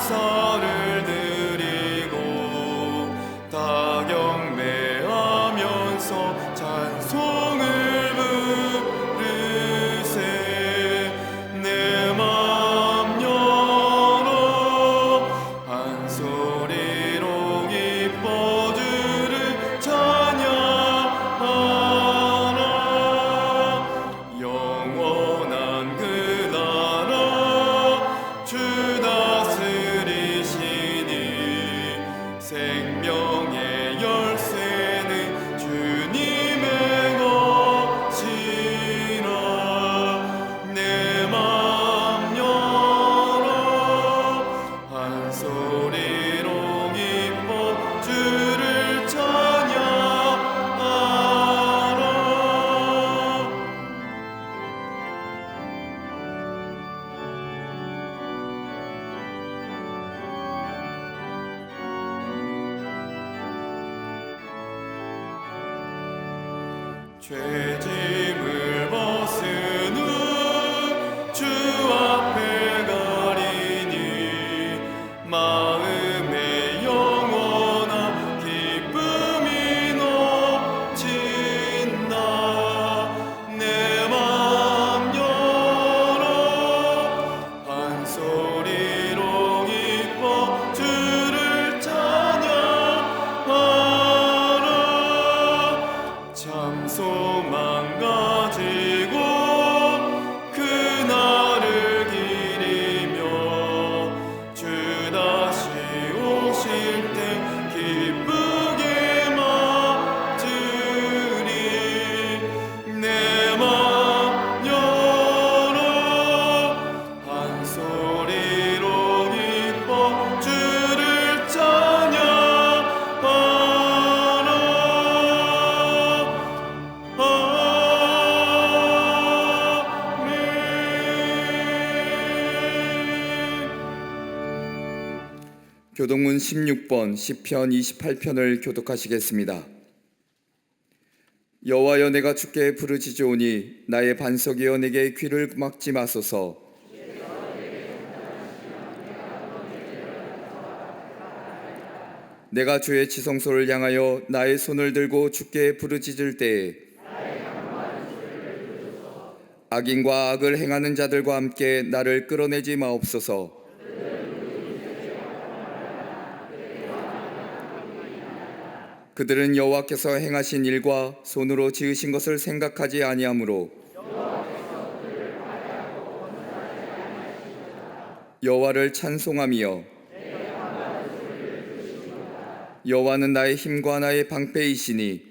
감사를 드리고 다 경배하면서 찬송을 부르세. 내 맘 열어 한 소리로 기뻐 주를 찬양하라. 영원한 그 나라 주 다스리시니 생명의 열쇠는 주님의 것이라. 내 맘 열어 한 소리로 기뻐 주를 찬양하라. 죄짐을 벗은 후 주 앞에 가리니 마음에 영원한 기쁨이 넘친다. 내 맘 열어 한 소리로 기뻐 주를 찬양하라. 참 소망 가지고 그날을 기리며 주 다시 오실 때 기쁘게 맞으리. 내 맘 열어 한 소리로 기뻐 주를 찬양하라. 교독문 16번 시편 28편을 교독하시겠습니다. 여호와여, 내가 주께 부르짖으오니 나의 반석이여 내게 귀를 막지 마소서. 내가 주의 지성소를 향하여 나의 손을 들고 주께 부르짖을 때에 악인과 악을 행하는 자들과 함께 나를 끌어내지 마옵소서. 그들은 여호와께서 행하신 일과 손으로 지으신 것을 생각하지 아니하므로 여호와를 찬송하며 여호와는 나의 힘과 나의 방패이시니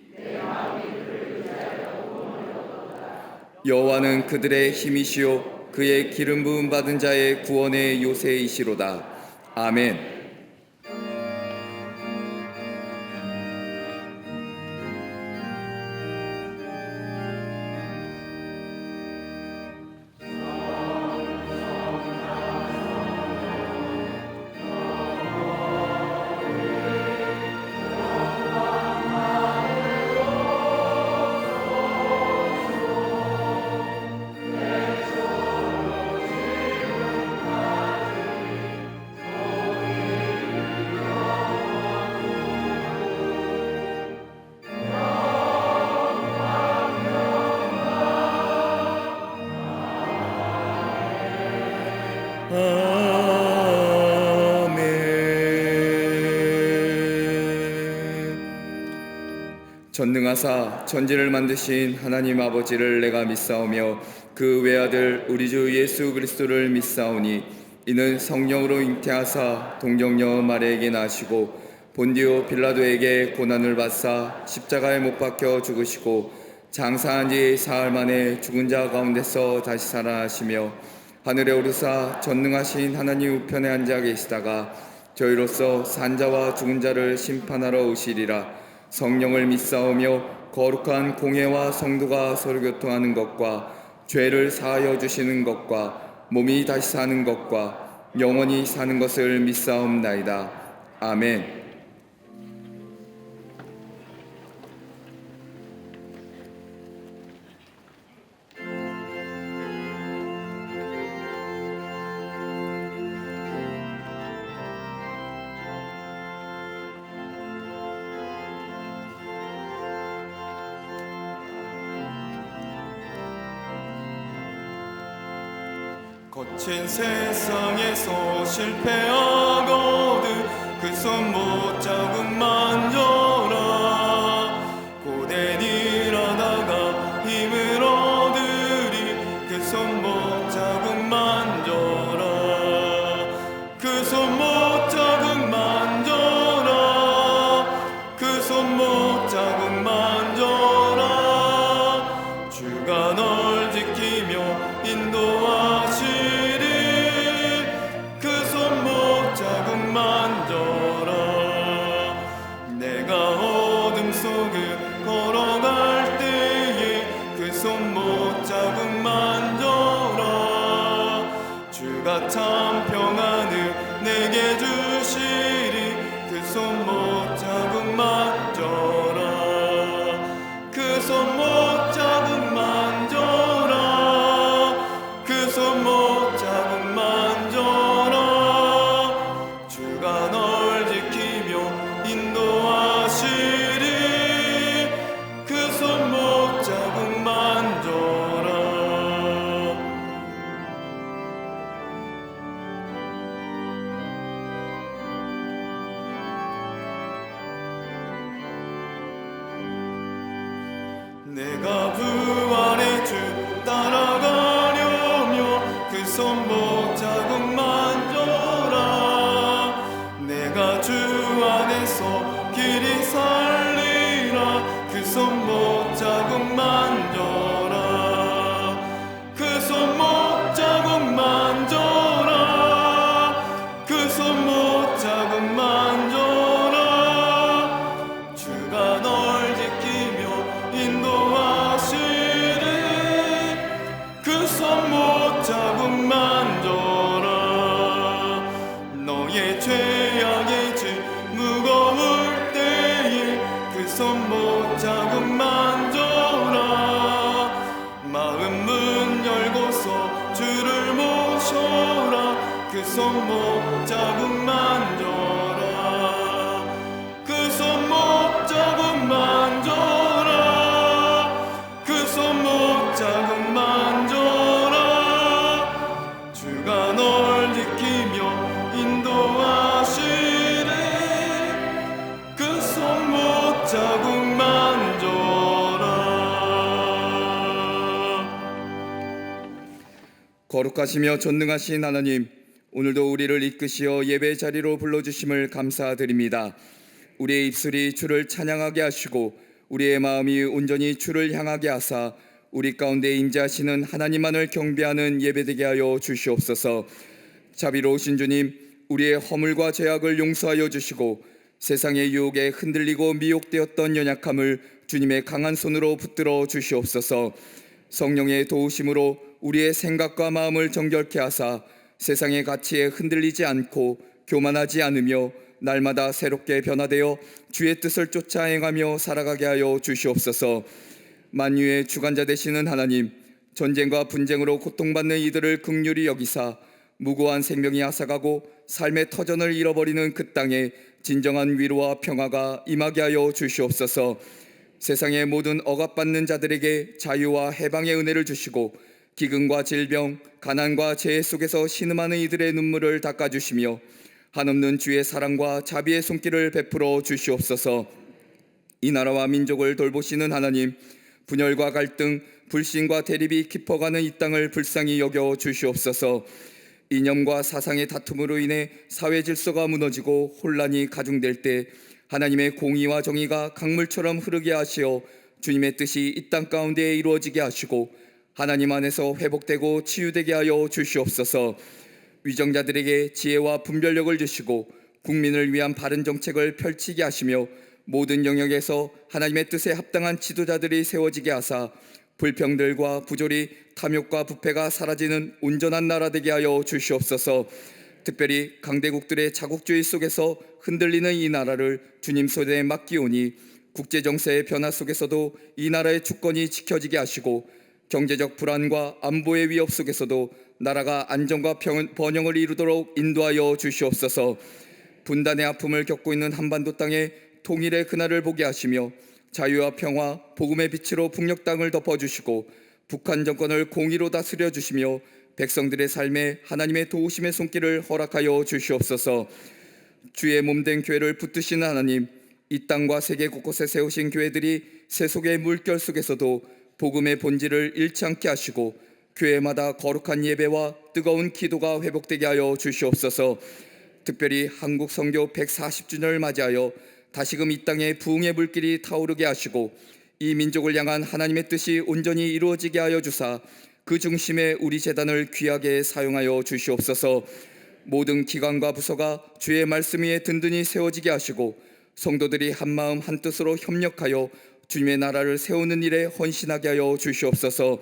여호와는 그들의 힘이시요 그의 기름 부음 받은 자의 구원의 요새이시로다. 아멘. 전능하사 천지를 만드신 하나님 아버지를 내가 믿사오며 그 외아들 우리 주 예수 그리스도를 믿사오니 이는 성령으로 잉태하사 동정녀 마리아에게 나시고 본디오 빌라도에게 고난을 받사 십자가에 못 박혀 죽으시고 장사한 지 사흘 만에 죽은 자 가운데서 다시 살아나시며 하늘에 오르사 전능하신 하나님 우편에 앉아 계시다가 저희로서 산자와 죽은 자를 심판하러 오시리라. 성령을 믿사오며 거룩한 공회와 성도가 서로 교통하는 것과 죄를 사하여 주시는 것과 몸이 다시 사는 것과 영원히 사는 것을 믿사옵나이다. 아멘. 거친 세상에서 실패하거든 그 손 못 자국 만져라. 고된 일하다가 힘을 얻으리 그 손 못 자국 만져라. 그 손 못 자국 만져라. 그 손 못 자국 만져라. 주가 널 지키며 인도하시리 그 손 못 자국 만져라. 내가 어둠 속을 걸어갈 때에 그 손 못 자국 만져라. 주가 참 평안을 내게 주시리 그 손 못 자국 만져라. 그 손 못 자국 만져라. 그 손 못 자국 만져라. 주가 널 지키며 인도하시리 그 손 못 자국 만져라. 내가 부활의 주 따라가려며 그 손 못 자국 만져라. 내가 주 안에서 길이 살리라 그 손 못 자국 만져라. 그 손 못 자국 만져라. 그 손 못 자국 만져라. 주가 널 지키며 인도하시리 그 손 못 자국 만져라. 너의 죄악의 짐 무거울 때에 그 손 못 자국 만져라. 마음 문 열고서 주를 모셔라 그 손 못 자국 만져라. 그 손 못 자국 만져라. 그 손 못 자국 만져라. 주가 널 지키며 인도하시리 그 손 못 자국 만져라. 거룩하시며 전능하신 하나님, 오늘도 우리를 이끄시어 예배 자리로 불러주심을 감사드립니다. 우리의 입술이 주를 찬양하게 하시고 우리의 마음이 온전히 주를 향하게 하사 우리 가운데 임재하시는 하나님만을 경배하는 예배되게 하여 주시옵소서. 자비로우신 주님, 우리의 허물과 죄악을 용서하여 주시고 세상의 유혹에 흔들리고 미혹되었던 연약함을 주님의 강한 손으로 붙들어 주시옵소서. 성령의 도우심으로 우리의 생각과 마음을 정결케 하사 세상의 가치에 흔들리지 않고 교만하지 않으며 날마다 새롭게 변화되어 주의 뜻을 쫓아 행하며 살아가게 하여 주시옵소서. 만유의 주관자 되시는 하나님, 전쟁과 분쟁으로 고통받는 이들을 긍휼히 여기사 무고한 생명이 앗아가고 삶의 터전을 잃어버리는 그 땅에 진정한 위로와 평화가 임하게 하여 주시옵소서. 세상의 모든 억압받는 자들에게 자유와 해방의 은혜를 주시고 기근과 질병, 가난과 재해 속에서 신음하는 이들의 눈물을 닦아주시며 한없는 주의 사랑과 자비의 손길을 베풀어 주시옵소서. 이 나라와 민족을 돌보시는 하나님, 분열과 갈등, 불신과 대립이 깊어가는 이 땅을 불쌍히 여겨 주시옵소서. 이념과 사상의 다툼으로 인해 사회 질서가 무너지고 혼란이 가중될 때 하나님의 공의와 정의가 강물처럼 흐르게 하시어 주님의 뜻이 이 땅 가운데 이루어지게 하시고 하나님 안에서 회복되고 치유되게 하여 주시옵소서. 위정자들에게 지혜와 분별력을 주시고 국민을 위한 바른 정책을 펼치게 하시며 모든 영역에서 하나님의 뜻에 합당한 지도자들이 세워지게 하사 불평들과 부조리, 탐욕과 부패가 사라지는 온전한 나라 되게 하여 주시옵소서. 특별히 강대국들의 자국주의 속에서 흔들리는 이 나라를 주님 손에 맡기오니 국제정세의 변화 속에서도 이 나라의 주권이 지켜지게 하시고 경제적 불안과 안보의 위협 속에서도 나라가 안정과 번영을 이루도록 인도하여 주시옵소서. 분단의 아픔을 겪고 있는 한반도 땅에 통일의 그날을 보게 하시며 자유와 평화, 복음의 빛으로 북녘 땅을 덮어주시고 북한 정권을 공의로 다스려 주시며 백성들의 삶에 하나님의 도우심의 손길을 허락하여 주시옵소서. 주의 몸된 교회를 붙드시는 하나님, 이 땅과 세계 곳곳에 세우신 교회들이 세속의 물결 속에서도 복음의 본질을 잃지 않게 하시고 교회마다 거룩한 예배와 뜨거운 기도가 회복되게 하여 주시옵소서. 특별히 한국 선교 140주년을 맞이하여 다시금 이 땅에 부흥의 불길이 타오르게 하시고 이 민족을 향한 하나님의 뜻이 온전히 이루어지게 하여 주사 그 중심에 우리 재단을 귀하게 사용하여 주시옵소서. 모든 기관과 부서가 주의 말씀 위에 든든히 세워지게 하시고 성도들이 한마음 한뜻으로 협력하여 주님의 나라를 세우는 일에 헌신하게 하여 주시옵소서.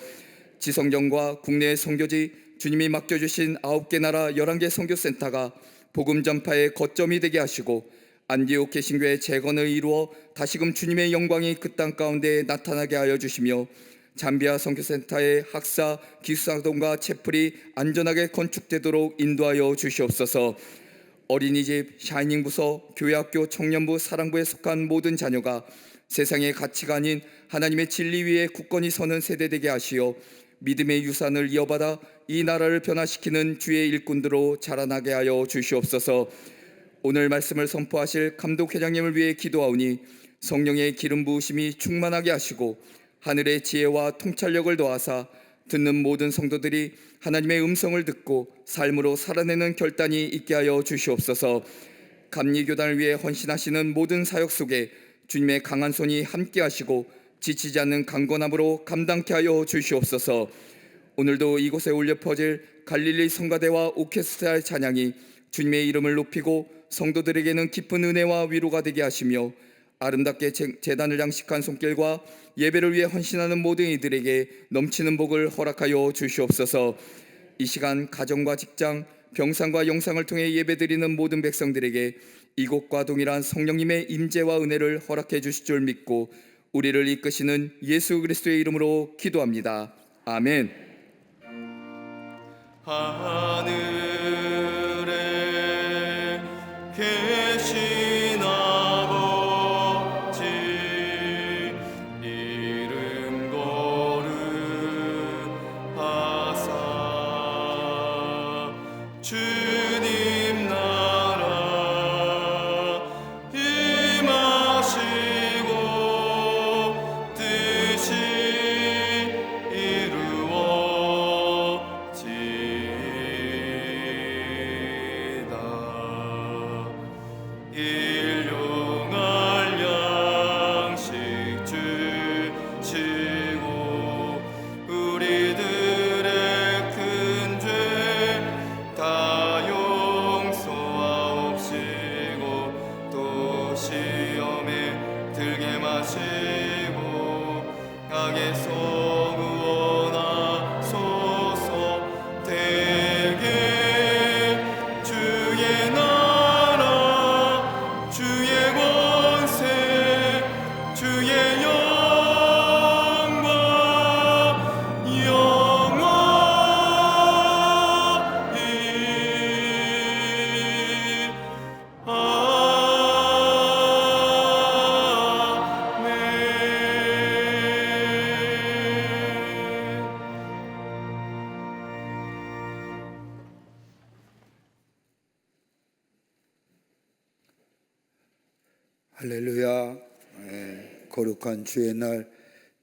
지성전과 국내 선교지, 주님이 맡겨주신 9개 나라 11개 선교센터가 복음 전파의 거점이 되게 하시고 안디옥 개신교의 재건을 이루어 다시금 주님의 영광이 그 땅 가운데 나타나게 하여 주시며 잠비아 선교센터의 학사, 기숙사동과 채플이 안전하게 건축되도록 인도하여 주시옵소서. 어린이집, 샤이닝 부서, 교회학교, 청년부, 사랑부에 속한 모든 자녀가 세상의 가치가 아닌 하나님의 진리 위에 굳건히 서는 세대 되게 하시어 믿음의 유산을 이어받아 이 나라를 변화시키는 주의 일꾼들로 자라나게 하여 주시옵소서. 오늘 말씀을 선포하실 감독회장님을 위해 기도하오니 성령의 기름 부으심이 충만하게 하시고 하늘의 지혜와 통찰력을 더하사 듣는 모든 성도들이 하나님의 음성을 듣고 삶으로 살아내는 결단이 있게 하여 주시옵소서. 감리교단을 위해 헌신하시는 모든 사역 속에 주님의 강한 손이 함께 하시고 지치지 않는 강건함으로 감당케 하여 주시옵소서. 오늘도 이곳에 울려 퍼질 갈릴리 성가대와 오케스트라의 찬양이 주님의 이름을 높이고 성도들에게는 깊은 은혜와 위로가 되게 하시며 아름답게 제단을 장식한 손길과 예배를 위해 헌신하는 모든 이들에게 넘치는 복을 허락하여 주시옵소서. 이 시간 가정과 직장, 병상과 영상을 통해 예배드리는 모든 백성들에게 이곳과 동일한 성령님의 임재와 은혜를 허락해 주실 줄 믿고 우리를 이끄시는 예수 그리스도의 이름으로 기도합니다. 아멘. 하늘에 계신 아버지 이름 거룩하사 주님 나라 임하시고 뜻이 이루어지이다. 일용할 양식 주시고 우리들의 큰 죄 다 용서하옵시고 또 시험에 들게 마시고 악에서 구원하소서. 대개 주의 나라 주의 권세 주의 영광 영원히 아멘. 할렐루야. 거룩한 주의 날,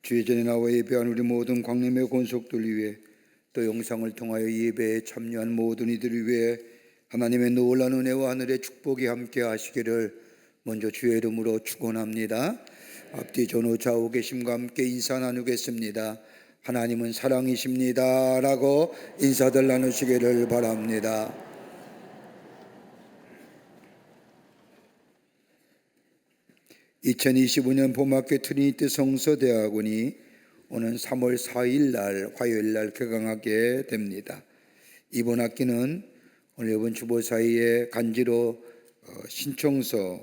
주의 전에 나와 예배한 우리 모든 광림의 권속들 위해 또 영상을 통하여 예배에 참여한 모든 이들을 위해 하나님의 놀라운 은혜와 하늘의 축복이 함께 하시기를 먼저 주의 이름으로 축원합니다. 앞뒤 전후 좌우 계심과 함께 인사 나누겠습니다. 하나님은 사랑이십니다 라고 인사들 나누시기를 바랍니다. (2025년) 봄학교 트리니티 성서대학원이 오는 3월 4일 날 화요일 날 개강하게 됩니다. 이번 학기는 오늘 이번 주보 사이에 간지로 신청서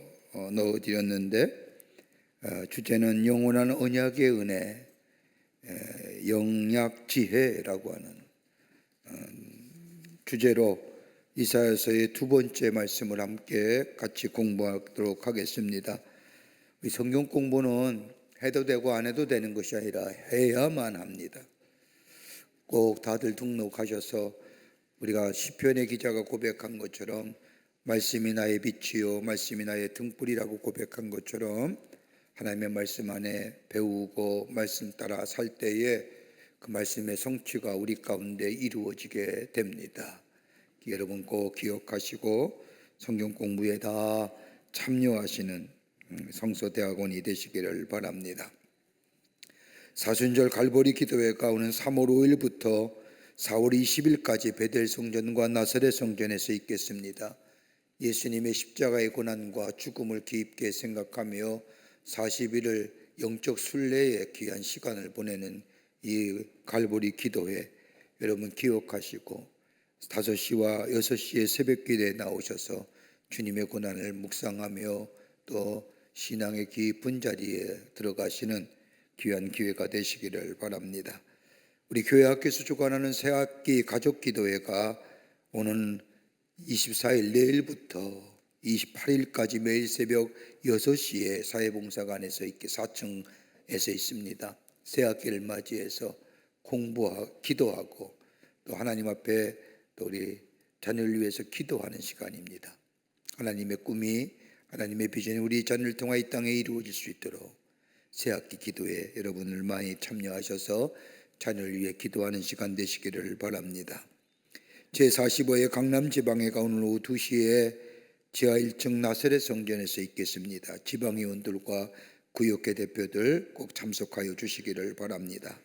넣어드렸는데 주제는 영원한 언약의 은혜, 영약지혜라고 하는 주제로 이사야서의 두 번째 말씀을 함께 같이 공부하도록 하겠습니다. 이 성경 공부는 해도 되고 안 해도 되는 것이 아니라 해야만 합니다. 꼭 다들 등록하셔서 우리가 시편의 기자가 고백한 것처럼 말씀이 나의 빛이요 말씀이 나의 등불이라고 고백한 것처럼 하나님의 말씀 안에 배우고 말씀 따라 살 때에 그 말씀의 성취가 우리 가운데 이루어지게 됩니다. 여러분 꼭 기억하시고 성경 공부에 다 참여하시는 성서대학원이 되시기를 바랍니다. 사순절 갈보리 기도회가 오는 3월 5일부터 4월 20일까지 베델 성전과 나사렛 성전에서 있겠습니다. 예수님의 십자가의 고난과 죽음을 깊게 생각하며 40일을 영적 순례의 귀한 시간을 보내는 이 갈보리 기도회, 여러분 기억하시고 5시와 6시에 새벽기도에 나오셔서 주님의 고난을 묵상하며 또 신앙의 깊은 자리에 들어가시는 귀한 기회가 되시기를 바랍니다. 우리 교회 학교에서 주관하는 새학기 가족기도회가 오는 24일 내일부터 28일까지 매일 새벽 6시에 사회봉사관에서 있게 4층에서 있습니다. 새학기를 맞이해서 공부하고 기도하고 또 하나님 앞에 또 우리 자녀를 위해서 기도하는 시간입니다. 하나님의 꿈이 하나님의 비전이 우리 자녀를 통해 이 땅에 이루어질 수 있도록 새학기 기도에 여러분을 많이 참여하셔서 자녀를 위해 기도하는 시간 되시기를 바랍니다. 제45회 강남지방회가 오늘 오후 2시에 지하 1층 나사렛 성전에서 있겠습니다. 지방의원들과 구역회 대표들 꼭 참석하여 주시기를 바랍니다.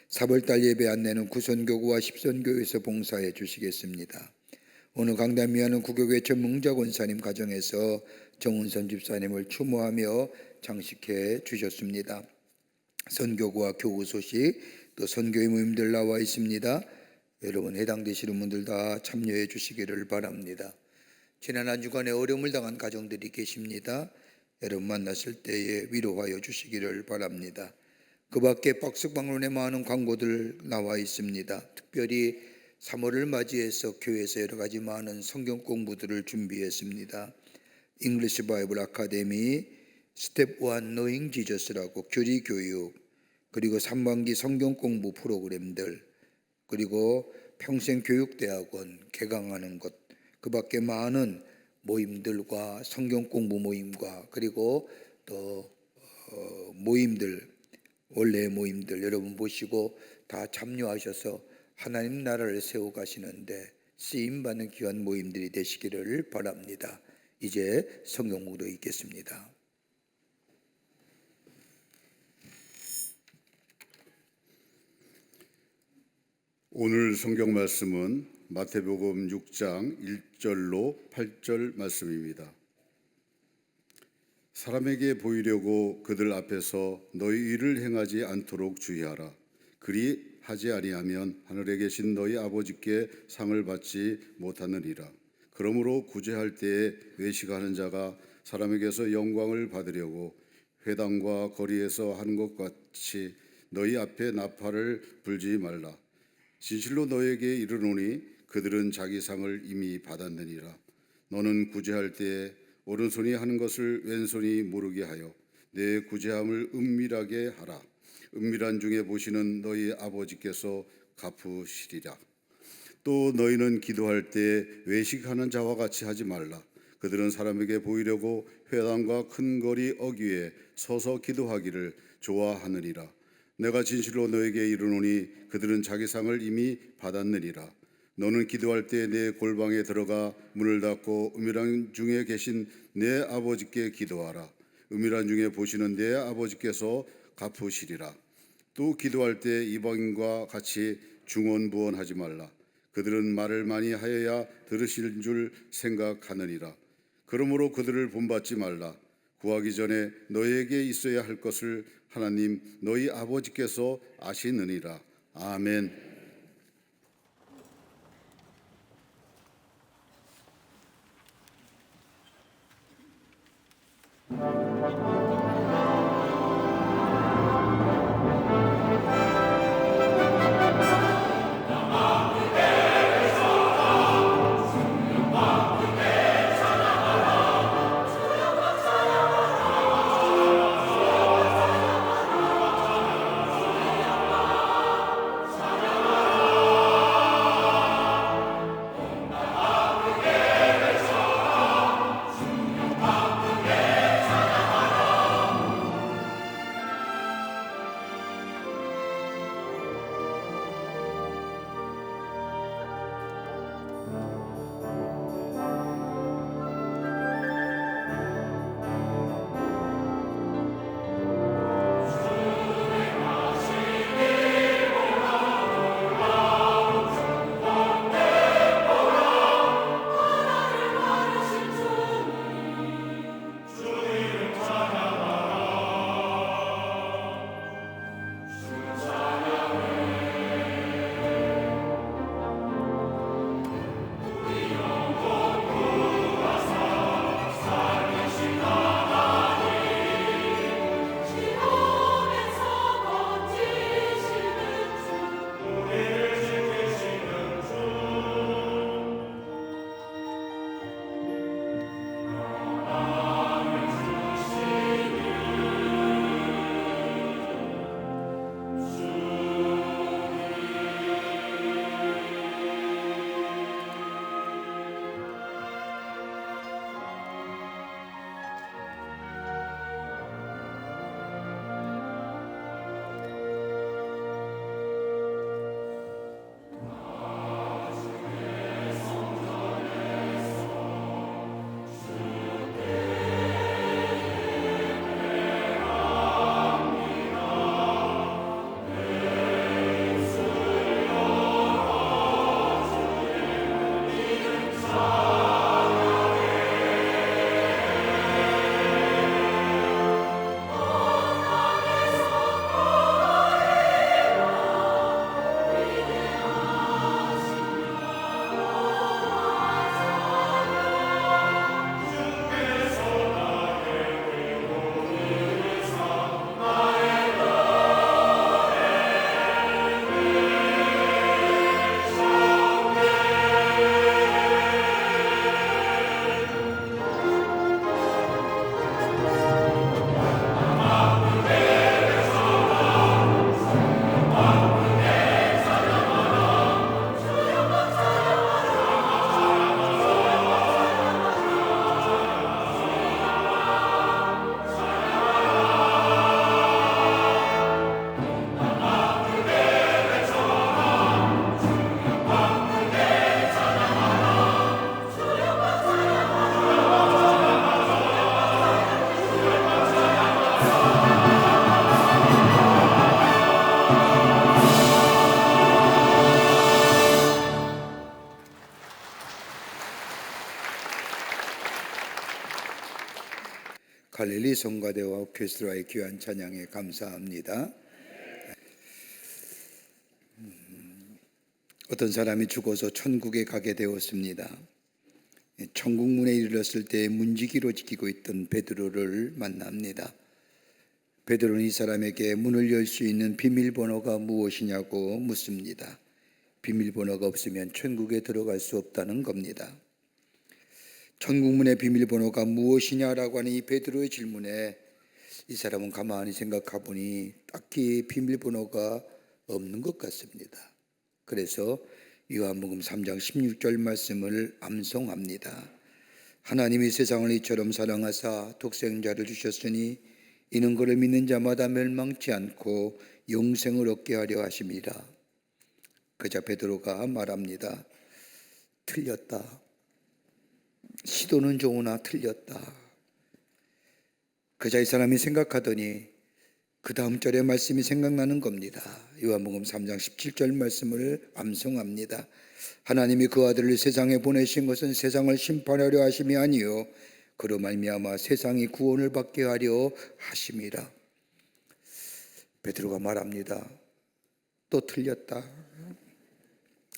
4월달 예배 안내는 구선교구와 십선교회에서 봉사해 주시겠습니다. 오늘 강단미하는 구교회 전문자 권사님 가정에서 정은선 집사님을 추모하며 장식해 주셨습니다. 선교구와 교구 소식 또 선교회 모임들 나와 있습니다. 여러분 해당되시는 분들 다 참여해 주시기를 바랍니다. 지난 한 주간에 어려움을 당한 가정들이 계십니다. 여러분 만났을 때에 위로하여 주시기를 바랍니다. 그 밖에 박스방론에 많은 광고들 나와 있습니다. 특별히 3월을 맞이해서 교회에서 여러 가지 많은 성경 공부들을 준비했습니다. 잉글리시 바이블 아카데미, 스텝 1 노잉 지저스라고 교리 교육, 그리고 3반기 성경 공부 프로그램들, 그리고 평생 교육대학원 개강하는 것, 그 밖에 많은 모임들과 성경 공부 모임과 그리고 또 모임들, 원래 모임들 여러분 모시고 다 참여하셔서 하나님 나라를 세워가시는데 쓰임받는 귀한 모임들이 되시기를 바랍니다. 이제 성경 묵도 있겠습니다. 오늘 성경 말씀은 마태복음 6장 1절로 8절 말씀입니다. 사람에게 보이려고 그들 앞에서 너희 일을 행하지 않도록 주의하라. 그리 하지 아니하면 하늘에 계신 너희 아버지께 상을 받지 못하느니라. 그러므로 구제할 때에 외식하는 자가 사람에게서 영광을 받으려고 회당과 거리에서 하는 것 같이 너희 앞에 나팔을 불지 말라. 진실로 너에게 이르노니 그들은 자기 상을 이미 받았느니라. 너는 구제할 때에 오른손이 하는 것을 왼손이 모르게 하여 내 구제함을 은밀하게 하라. 은밀한 중에 보시는 너희 아버지께서 갚으시리라. 또 너희는 기도할 때 외식하는 자와 같이 하지 말라. 그들은 사람에게 보이려고 회당과 큰 거리 어귀에 서서 기도하기를 좋아하느니라. 내가 진실로 너에게 이르노니 그들은 자기 상을 이미 받았느니라. 너는 기도할 때 내 골방에 들어가 문을 닫고 은밀한 중에 계신 내 아버지께 기도하라. 은밀한 중에 보시는 내 아버지께서 갚으시리라. 또 기도할 때 이방인과 같이 중언부언하지 말라. 그들은 말을 많이 하여야 들으실 줄 생각하느니라. 그러므로 그들을 본받지 말라. 구하기 전에 너에게 있어야 할 것을 하나님 너희 아버지께서 아시느니라. 아멘. 찬양하라 갈릴리 성가대와 오케스트라의 귀한 찬양에 감사합니다. 어떤 사람이 죽어서 천국에 가게 되었습니다. 천국 문에 이르렀을 때 문지기로 지키고 있던 베드로를 만납니다. 베드로는 이 사람에게 문을 열 수 있는 비밀번호가 무엇이냐고 묻습니다. 비밀번호가 없으면 천국에 들어갈 수 없다는 겁니다. 천국문의 비밀번호가 무엇이냐라고 하는 이 베드로의 질문에 이 사람은 가만히 생각해 보니 딱히 비밀번호가 없는 것 같습니다. 그래서 요한복음 3장 16절 말씀을 암송합니다. 하나님이 세상을 이처럼 사랑하사 독생자를 주셨으니 이는 그를 믿는 자마다 멸망치 않고 영생을 얻게 하려 하심이라. 그자 베드로가 말합니다. 틀렸다. 시도는 좋으나 틀렸다. 그자 이 사람이 생각하더니 그 다음 절의 말씀이 생각나는 겁니다. 요한복음 3장 17절 말씀을 암송합니다. 하나님이 그 아들을 세상에 보내신 것은 세상을 심판하려 하심이 아니요 그로 말미암아 세상이 구원을 받게 하려 하심이라. 베드로가 말합니다. 또 틀렸다.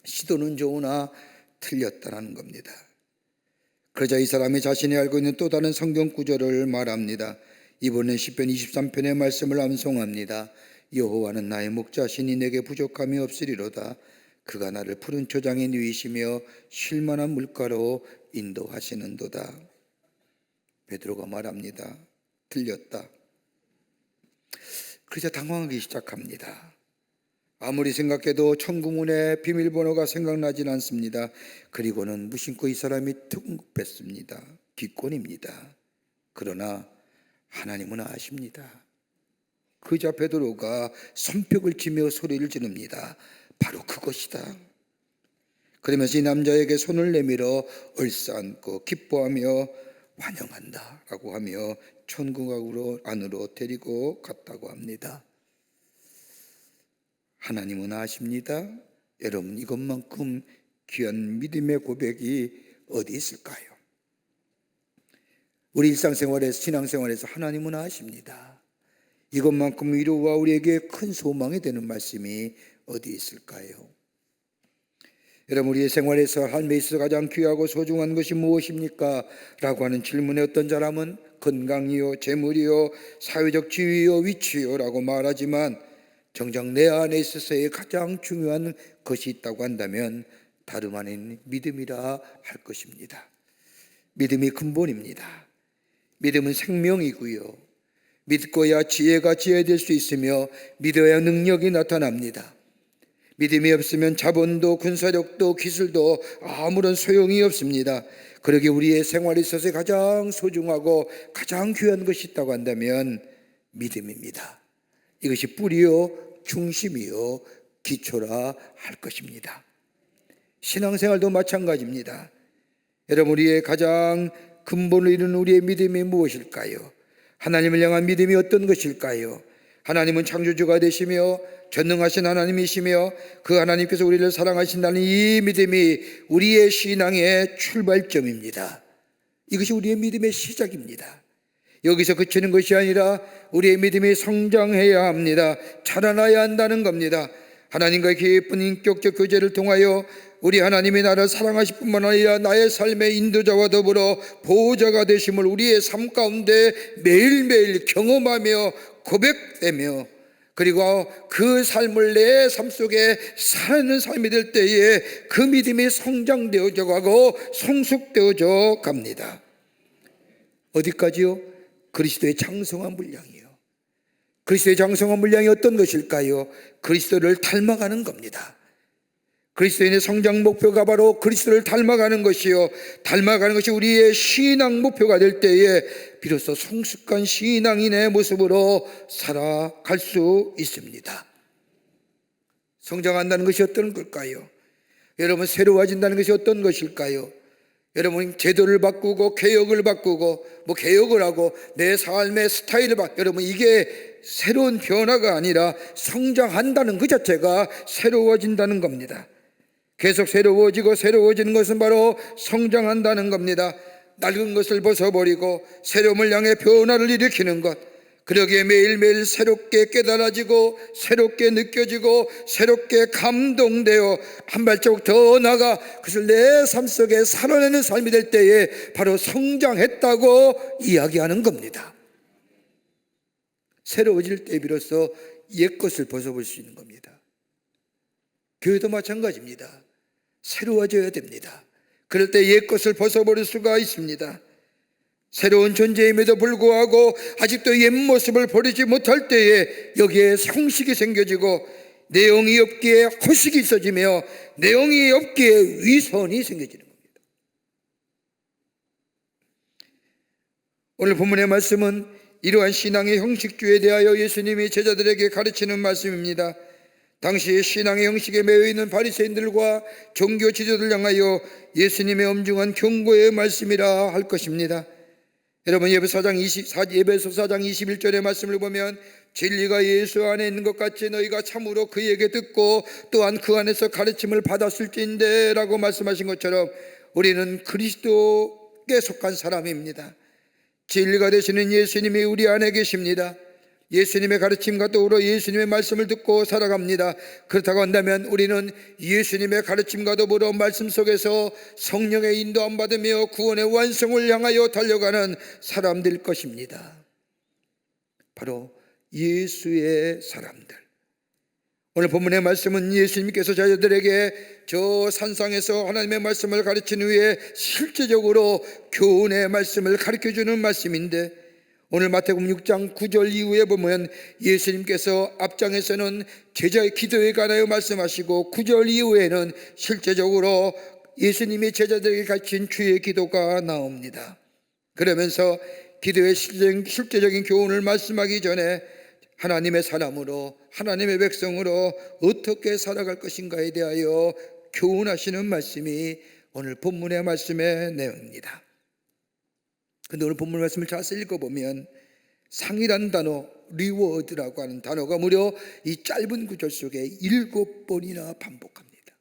시도는 좋으나 틀렸다라는 겁니다. 그러자 이 사람이 자신이 알고 있는 또 다른 성경 구절을 말합니다. 이번엔 시편 23편의 말씀을 암송합니다. 여호와는 나의 목자시니 내게 부족함이 없으리로다. 그가 나를 푸른 초장에 누이시며 쉴 만한 물가로 인도하시는도다. 베드로가 말합니다. 틀렸다. 그러자 당황하기 시작합니다. 아무리 생각해도 천국문의 비밀번호가 생각나진 않습니다. 그리고는 무심코 이 사람이 퉁긋했습니다. 기권입니다. 그러나 하나님은 아십니다. 그자 베드로가 손뼉을 치며 소리를 지릅니다. 바로 그것이다. 그러면서 이 남자에게 손을 내밀어 얼싸안고 기뻐하며 환영한다 라고 하며 천국 안으로 데리고 갔다고 합니다. 하나님은 아십니다. 여러분, 이것만큼 귀한 믿음의 고백이 어디 있을까요? 우리 일상생활에서, 신앙생활에서 하나님은 아십니다. 이것만큼 위로와 우리에게 큰 소망이 되는 말씀이 어디 있을까요? 여러분, 우리의 생활에서 삶에 있어서 가장 귀하고 소중한 것이 무엇입니까? 라고 하는 질문에 어떤 사람은 건강이요, 재물이요, 사회적 지위요, 위치요 라고 말하지만 정작 내 안에 있어서의 가장 중요한 것이 있다고 한다면 다름 아닌 믿음이라 할 것입니다. 믿음이 근본입니다. 믿음은 생명이고요. 믿고야 지혜가 지혜될 수 있으며 믿어야 능력이 나타납니다. 믿음이 없으면 자본도 군사력도 기술도 아무런 소용이 없습니다. 그러기에 우리의 생활에 있어서 가장 소중하고 가장 귀한 것이 있다고 한다면 믿음입니다. 이것이 뿌리요 중심이요 기초라 할 것입니다. 신앙생활도 마찬가지입니다. 여러분, 우리의 가장 근본을 이루는 우리의 믿음이 무엇일까요? 하나님을 향한 믿음이 어떤 것일까요? 하나님은 창조주가 되시며 전능하신 하나님이시며 그 하나님께서 우리를 사랑하신다는 이 믿음이 우리의 신앙의 출발점입니다. 이것이 우리의 믿음의 시작입니다. 여기서 그치는 것이 아니라 우리의 믿음이 성장해야 합니다. 자라나야 한다는 겁니다. 하나님과의 깊은 인격적 교제를 통하여 우리 하나님이 나를 사랑하실 뿐만 아니라 나의 삶의 인도자와 더불어 보호자가 되심을 우리의 삶 가운데 매일매일 경험하며 고백되며 그리고 그 삶을 내 삶 속에 사는 삶이 될 때에 그 믿음이 성장되어져 가고 성숙되어져 갑니다. 어디까지요? 그리스도의 장성한 분량이요. 그리스도의 장성한 분량이 어떤 것일까요? 그리스도를 닮아가는 겁니다. 그리스도인의 성장 목표가 바로 그리스도를 닮아가는 것이요, 닮아가는 것이 우리의 신앙 목표가 될 때에 비로소 성숙한 신앙인의 모습으로 살아갈 수 있습니다. 성장한다는 것이 어떤 걸까요? 여러분, 새로워진다는 것이 어떤 것일까요? 여러분, 제도를 바꾸고 개혁을 바꾸고 개혁을 하고 내 삶의 스타일을 여러분, 이게 새로운 변화가 아니라 성장한다는 그 자체가 새로워진다는 겁니다. 계속 새로워지고 새로워지는 것은 바로 성장한다는 겁니다. 낡은 것을 벗어버리고 새로움을 향해 변화를 일으키는 것, 그러기에 매일매일 새롭게 깨달아지고 새롭게 느껴지고 새롭게 감동되어 한 발자국 더 나아가 그것을 내 삶 속에 살아내는 삶이 될 때에 바로 성장했다고 이야기하는 겁니다. 새로워질 때 비로소 옛 것을 벗어볼 수 있는 겁니다. 교회도 마찬가지입니다. 새로워져야 됩니다. 그럴 때 옛 것을 벗어버릴 수가 있습니다. 새로운 존재임에도 불구하고 아직도 옛 모습을 버리지 못할 때에 여기에 형식이 생겨지고 내용이 없기에 허식이 있어지며 내용이 없기에 위선이 생겨지는 겁니다. 오늘 본문의 말씀은 이러한 신앙의 형식주의에 대하여 예수님이 제자들에게 가르치는 말씀입니다. 당시 신앙의 형식에 매여 있는 바리새인들과 종교 지도자들 향하여 예수님의 엄중한 경고의 말씀이라 할 것입니다. 여러분, 예배소 4장 21절의 말씀을 보면 진리가 예수 안에 있는 것 같이 너희가 참으로 그에게 듣고 또한 그 안에서 가르침을 받았을진데 라고 말씀하신 것처럼 우리는 그리스도께 속한 사람입니다. 진리가 되시는 예수님이 우리 안에 계십니다. 예수님의 가르침과 더불어 예수님의 말씀을 듣고 살아갑니다. 그렇다고 한다면 우리는 예수님의 가르침과 더불어 말씀 속에서 성령의 인도함 받으며 구원의 완성을 향하여 달려가는 사람들 것입니다. 바로 예수의 사람들. 오늘 본문의 말씀은 예수님께서 제자들에게 저 산상에서 하나님의 말씀을 가르친 후에 실제적으로 교훈의 말씀을 가르쳐주는 말씀인데, 오늘 마태복음 6장 9절 이후에 보면 예수님께서 앞장에서는 제자의 기도에 관하여 말씀하시고 9절 이후에는 실제적으로 예수님이 제자들에게 가르친 주의 기도가 나옵니다. 그러면서 기도의 실제적인 교훈을 말씀하기 전에 하나님의 사람으로, 하나님의 백성으로 어떻게 살아갈 것인가에 대하여 교훈하시는 말씀이 오늘 본문의 말씀의 내용입니다. 근데 오늘 본문 말씀을 자세히 읽어보면 상이란 단어, 리워드라고 하는 단어가 무려 이 짧은 구절 속에 7번이나 반복합니다.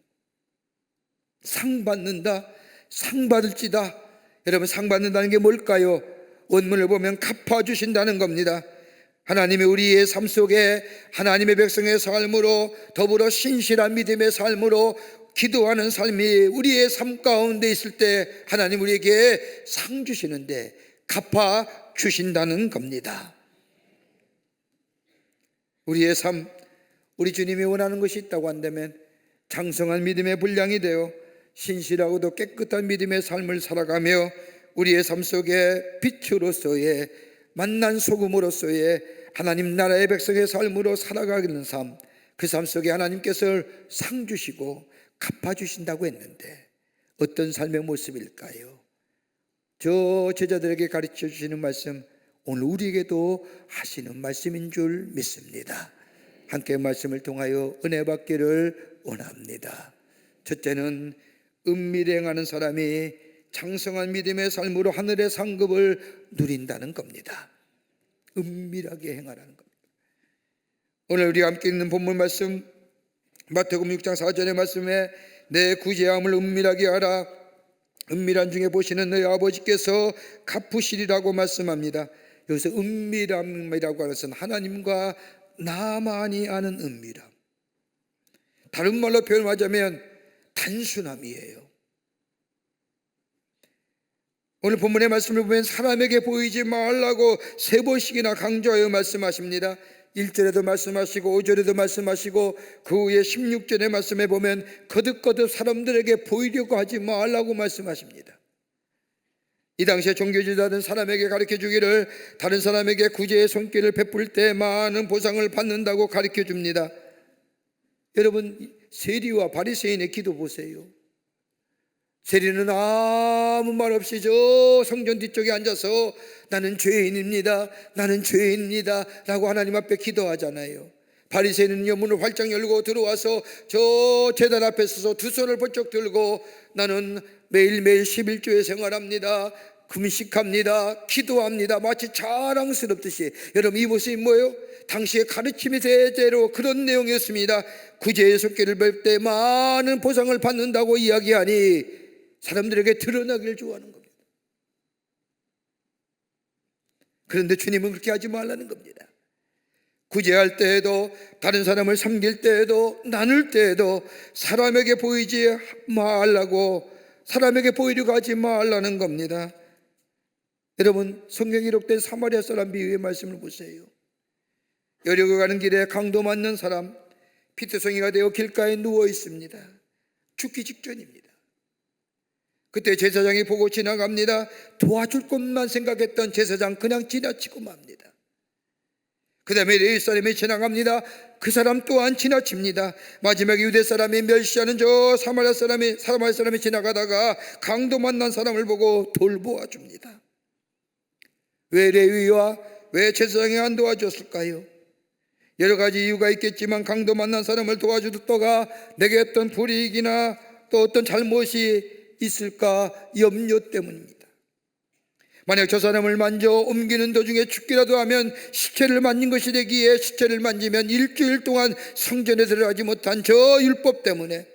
상 받는다, 상 받을지다. 여러분, 상 받는다는 게 뭘까요? 원문을 보면 갚아주신다는 겁니다. 하나님이 우리의 삶 속에 하나님의 백성의 삶으로 더불어 신실한 믿음의 삶으로 기도하는 삶이 우리의 삶 가운데 있을 때 하나님 우리에게 상 주시는데 갚아 주신다는 겁니다. 우리의 삶, 우리 주님이 원하는 것이 있다고 한다면 장성한 믿음의 분량이 되어 신실하고도 깨끗한 믿음의 삶을 살아가며 우리의 삶 속에 빛으로서의 만난 소금으로서의 하나님 나라의 백성의 삶으로 살아가는 삶, 그 삶 속에 하나님께서 상 주시고 갚아주신다고 했는데 어떤 삶의 모습일까요? 저 제자들에게 가르쳐 주시는 말씀, 오늘 우리에게도 하시는 말씀인 줄 믿습니다. 함께 말씀을 통하여 은혜 받기를 원합니다. 첫째는 은밀히 행하는 사람이 장성한 믿음의 삶으로 하늘의 상급을 누린다는 겁니다. 은밀하게 행하라는 겁니다. 오늘 우리가 함께 읽는 본문 말씀 마태복음 6장 4절의 말씀에 내 구제함을 은밀하게 하라. 은밀한 중에 보시는 너희 아버지께서 갚으시리라고 말씀합니다. 여기서 은밀함이라고 하는 것은 하나님과 나만이 아는 은밀함, 다른 말로 표현하자면 단순함이에요. 오늘 본문의 말씀을 보면 사람에게 보이지 말라고 3번씩이나 강조하여 말씀하십니다. 1절에도 말씀하시고 5절에도 말씀하시고 그 후에 16절의 말씀에 보면 거듭거듭 사람들에게 보이려고 하지 말라고 말씀하십니다. 이 당시에 종교지도자는 사람에게 가르쳐 주기를 다른 사람에게 구제의 손길을 베풀 때 많은 보상을 받는다고 가르쳐 줍니다. 여러분, 세리와 바리새인의 기도 보세요. 세리는 아무 말 없이 저 성전 뒤쪽에 앉아서 나는 죄인입니다, 나는 죄인입니다 라고 하나님 앞에 기도하잖아요. 바리새인은요, 문을 활짝 열고 들어와서 저 제단 앞에 서서 두 손을 번쩍 들고 나는 매일매일 11조에 생활합니다, 금식합니다, 기도합니다, 마치 자랑스럽듯이. 여러분, 이 모습이 뭐예요? 당시의 가르침이 대대로 그런 내용이었습니다. 구제의 손길을 뵐 때 많은 보상을 받는다고 이야기하니 사람들에게 드러나기를 좋아하는 겁니다. 그런데 주님은 그렇게 하지 말라는 겁니다. 구제할 때에도, 다른 사람을 섬길 때에도, 나눌 때에도 사람에게 보이지 말라고, 사람에게 보이려고 하지 말라는 겁니다. 여러분, 성경에 기록된 사마리아 사람 비유의 말씀을 보세요. 여리고 가는 길에 강도 맞는 사람, 피투성이가 되어 길가에 누워 있습니다. 죽기 직전입니다. 그때 제사장이 보고 지나갑니다. 도와줄 것만 생각했던 제사장 그냥 지나치고 맙니다. 그 다음에 레위 사람이 지나갑니다. 그 사람 또한 지나칩니다. 마지막에 유대 사람이 멸시하는 저 사마리아 사람이 지나가다가 강도 만난 사람을 보고 돌보아 줍니다. 왜 레위와 왜 제사장이 안 도와줬을까요? 여러 가지 이유가 있겠지만 강도 만난 사람을 도와주다가 내게 어떤 불이익이나 또 어떤 잘못이 있을까 염려 때문입니다. 만약 저 사람을 만져 옮기는 도중에 죽기라도 하면 시체를 만진 것이 되기에, 시체를 만지면 일주일 동안 성전에 들어가지 못한 저 율법 때문에,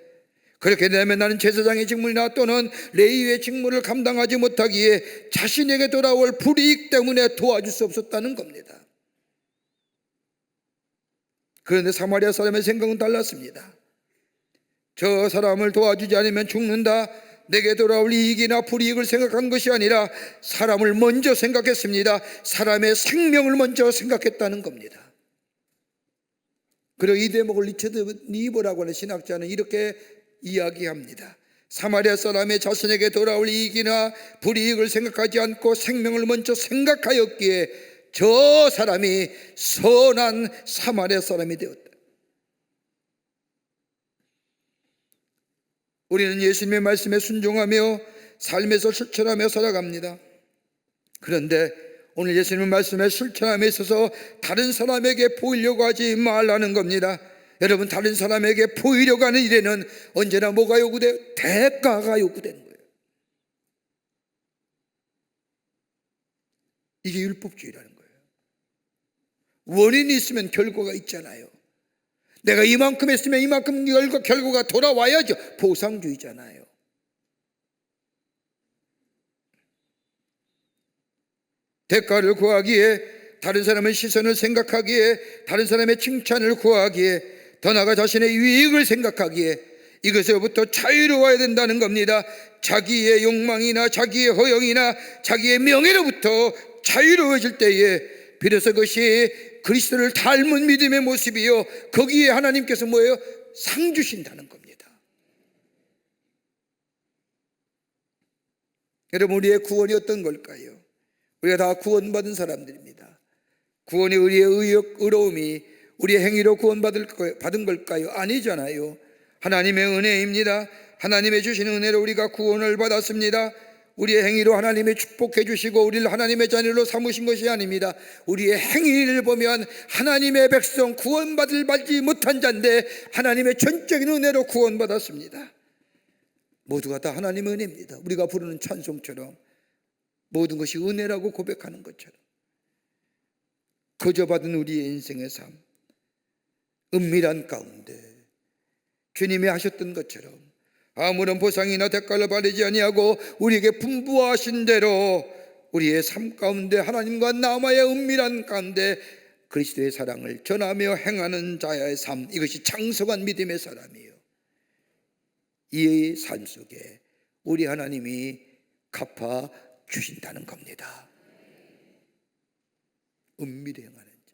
그렇게 되면 나는 제사장의 직무나 또는 레위의 직무를 감당하지 못하기에 자신에게 돌아올 불이익 때문에 도와줄 수 없었다는 겁니다. 그런데 사마리아 사람의 생각은 달랐습니다. 저 사람을 도와주지 않으면 죽는다, 내게 돌아올 이익이나 불이익을 생각한 것이 아니라 사람을 먼저 생각했습니다. 사람의 생명을 먼저 생각했다는 겁니다. 그리고 이 대목을 리처드 니버라고 하는 신학자는 이렇게 이야기합니다. 사마리아 사람의 자신에게 돌아올 이익이나 불이익을 생각하지 않고 생명을 먼저 생각하였기에 저 사람이 선한 사마리아 사람이 되었다. 우리는 예수님의 말씀에 순종하며 삶에서 실천하며 살아갑니다. 그런데 오늘 예수님의 말씀에 실천함에 있어서 다른 사람에게 보이려고 하지 말라는 겁니다. 여러분, 다른 사람에게 보이려고 하는 일에는 언제나 뭐가 요구돼요? 대가가 요구되는 거예요. 이게 율법주의라는 거예요. 원인이 있으면 결과가 있잖아요. 내가 이만큼 했으면 이만큼 결과가 돌아와야죠. 보상주의잖아요. 대가를 구하기에, 다른 사람의 시선을 생각하기에, 다른 사람의 칭찬을 구하기에, 더 나아가 자신의 유익을 생각하기에 이것으로부터 자유로워야 된다는 겁니다. 자기의 욕망이나 자기의 허영이나 자기의 명예로부터 자유로워질 때에 비로소 그것이 그리스도를 닮은 믿음의 모습이요, 거기에 하나님께서 뭐예요? 상 주신다는 겁니다. 여러분, 우리의 구원이 어떤 걸까요? 우리가 다 구원받은 사람들입니다. 구원이 우리의 의로움이 우리의 행위로 구원받은 걸까요? 아니잖아요. 하나님의 은혜입니다. 하나님의 주신 은혜로 우리가 구원을 받았습니다. 우리의 행위로 하나님이 축복해 주시고 우리를 하나님의 자녀로 삼으신 것이 아닙니다. 우리의 행위를 보면 하나님의 백성, 구원받지 못한 자인데 하나님의 전적인 은혜로 구원받았습니다. 모두가 다 하나님의 은혜입니다. 우리가 부르는 찬송처럼 모든 것이 은혜라고 고백하는 것처럼 거저 받은 우리의 인생의 삶, 은밀한 가운데 주님이 하셨던 것처럼 아무런 보상이나 대가를 바라지 아니하고 우리에게 분부하신 대로 우리의 삶 가운데 하나님과 남아의 은밀한 가운데 그리스도의 사랑을 전하며 행하는 자의 삶, 이것이 장성한 믿음의 사람이에요. 이 삶 속에 우리 하나님이 갚아 주신다는 겁니다. 은밀히 행하는 자.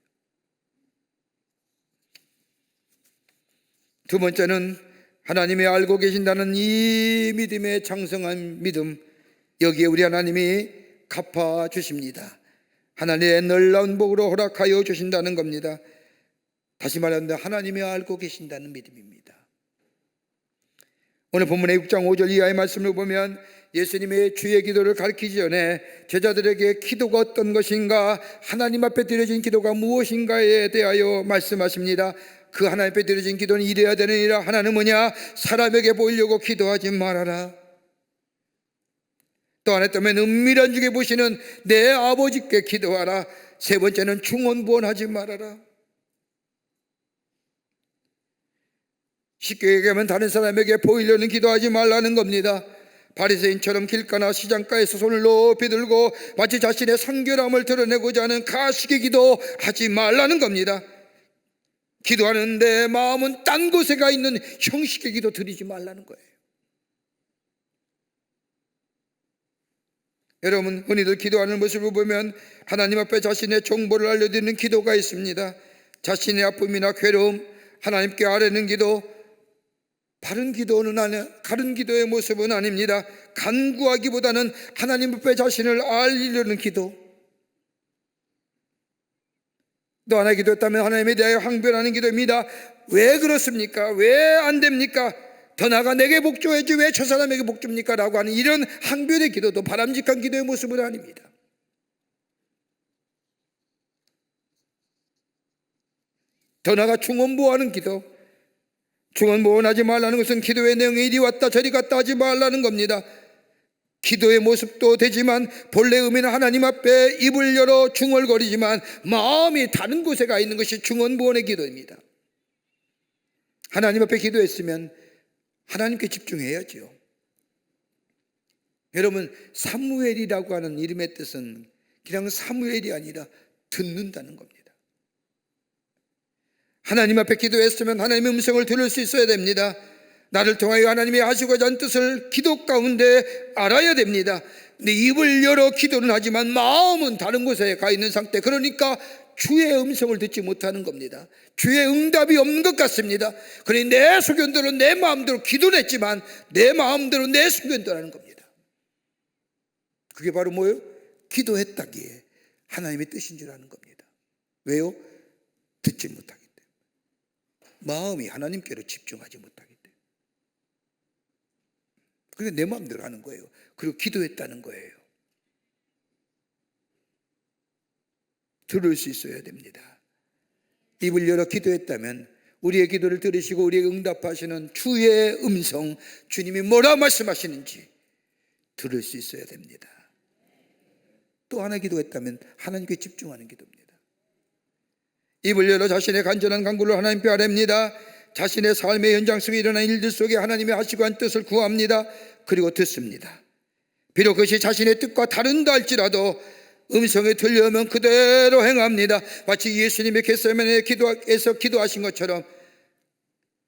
두 번째는 하나님이 알고 계신다는 이 믿음의 장성한 믿음, 여기에 우리 하나님이 갚아 주십니다. 하나님의 놀라운 복으로 허락하여 주신다는 겁니다. 다시 말하는데 하나님이 알고 계신다는 믿음입니다. 오늘 본문의 6장 5절 이하의 말씀을 보면 예수님의 주의 기도를 가르치기 전에 제자들에게 기도가 어떤 것인가, 하나님 앞에 드려진 기도가 무엇인가에 대하여 말씀하십니다. 그 하나님 앞에 드려진 기도는 이래야 되느니라. 하나는 뭐냐? 사람에게 보이려고 기도하지 말아라. 또 하나 때문에 은밀한 중에 보시는 내 아버지께 기도하라. 세 번째는 중언부언하지 말아라. 쉽게 얘기하면 다른 사람에게 보이려는 기도하지 말라는 겁니다. 바리새인처럼 길가나 시장가에서 손을 높이 들고 마치 자신의 성결함을 드러내고자 하는 가식의 기도 하지 말라는 겁니다. 기도하는데 마음은 딴 곳에 가 있는 형식의 기도 드리지 말라는 거예요. 여러분, 흔히들 기도하는 모습을 보면 하나님 앞에 자신의 정보를 알려드리는 기도가 있습니다. 자신의 아픔이나 괴로움, 하나님께 아뢰는 기도, 바른 기도는 가른 기도의 모습은 아닙니다. 간구하기보다는 하나님 앞에 자신을 알리려는 기도. 또 하나 기도했다면 하나님에 대하여 항변하는 기도입니다. 왜 그렇습니까? 왜 안 됩니까? 더 나아가 내게 복종해야지 왜 저 사람에게 복줍니까? 라고 하는 이런 항변의 기도도 바람직한 기도의 모습은 아닙니다. 더 나아가 중언부언하는 기도, 중언부언하지 말라는 것은 기도의 내용에 이리 왔다 저리 갔다 하지 말라는 겁니다. 기도의 모습도 되지만 본래 의미는 하나님 앞에 입을 열어 중얼거리지만 마음이 다른 곳에 가 있는 것이 중언부언의 기도입니다. 하나님 앞에 기도했으면 하나님께 집중해야죠. 여러분, 사무엘이라고 하는 이름의 뜻은 그냥 사무엘이 아니라 듣는다는 겁니다. 하나님 앞에 기도했으면 하나님의 음성을 들을 수 있어야 됩니다. 나를 통하여 하나님이 하시고자 하는 뜻을 기도 가운데 알아야 됩니다. 근데 입을 열어 기도는 하지만 마음은 다른 곳에 가 있는 상태, 그러니까 주의 음성을 듣지 못하는 겁니다. 주의 응답이 없는 것 같습니다. 그러니 내 소견대로 내 마음대로 기도를 했지만 내 마음대로 내 소견대로 하는 겁니다. 그게 바로 뭐예요? 기도했다기에 하나님의 뜻인 줄 아는 겁니다. 왜요? 듣지 못하기 때문에. 마음이 하나님께로 집중하지 못하기 때문에. 그러니까 내 마음대로 하는 거예요. 그리고 기도했다는 거예요. 들을 수 있어야 됩니다. 입을 열어 기도했다면 우리의 기도를 들으시고 우리에게 응답하시는 주의 음성, 주님이 뭐라 말씀하시는지 들을 수 있어야 됩니다. 또 하나 기도했다면 하나님께 집중하는 기도입니다. 입을 열어 자신의 간절한 간구를 하나님께 아뢰입니다. 자신의 삶의 현장 속에 일어난 일들 속에 하나님이 하시고 한 뜻을 구합니다. 그리고 듣습니다. 비록 그것이 자신의 뜻과 다른다 할지라도 음성에 들려오면 그대로 행합니다. 마치 예수님의 겟세마네 기도에서 기도하신 것처럼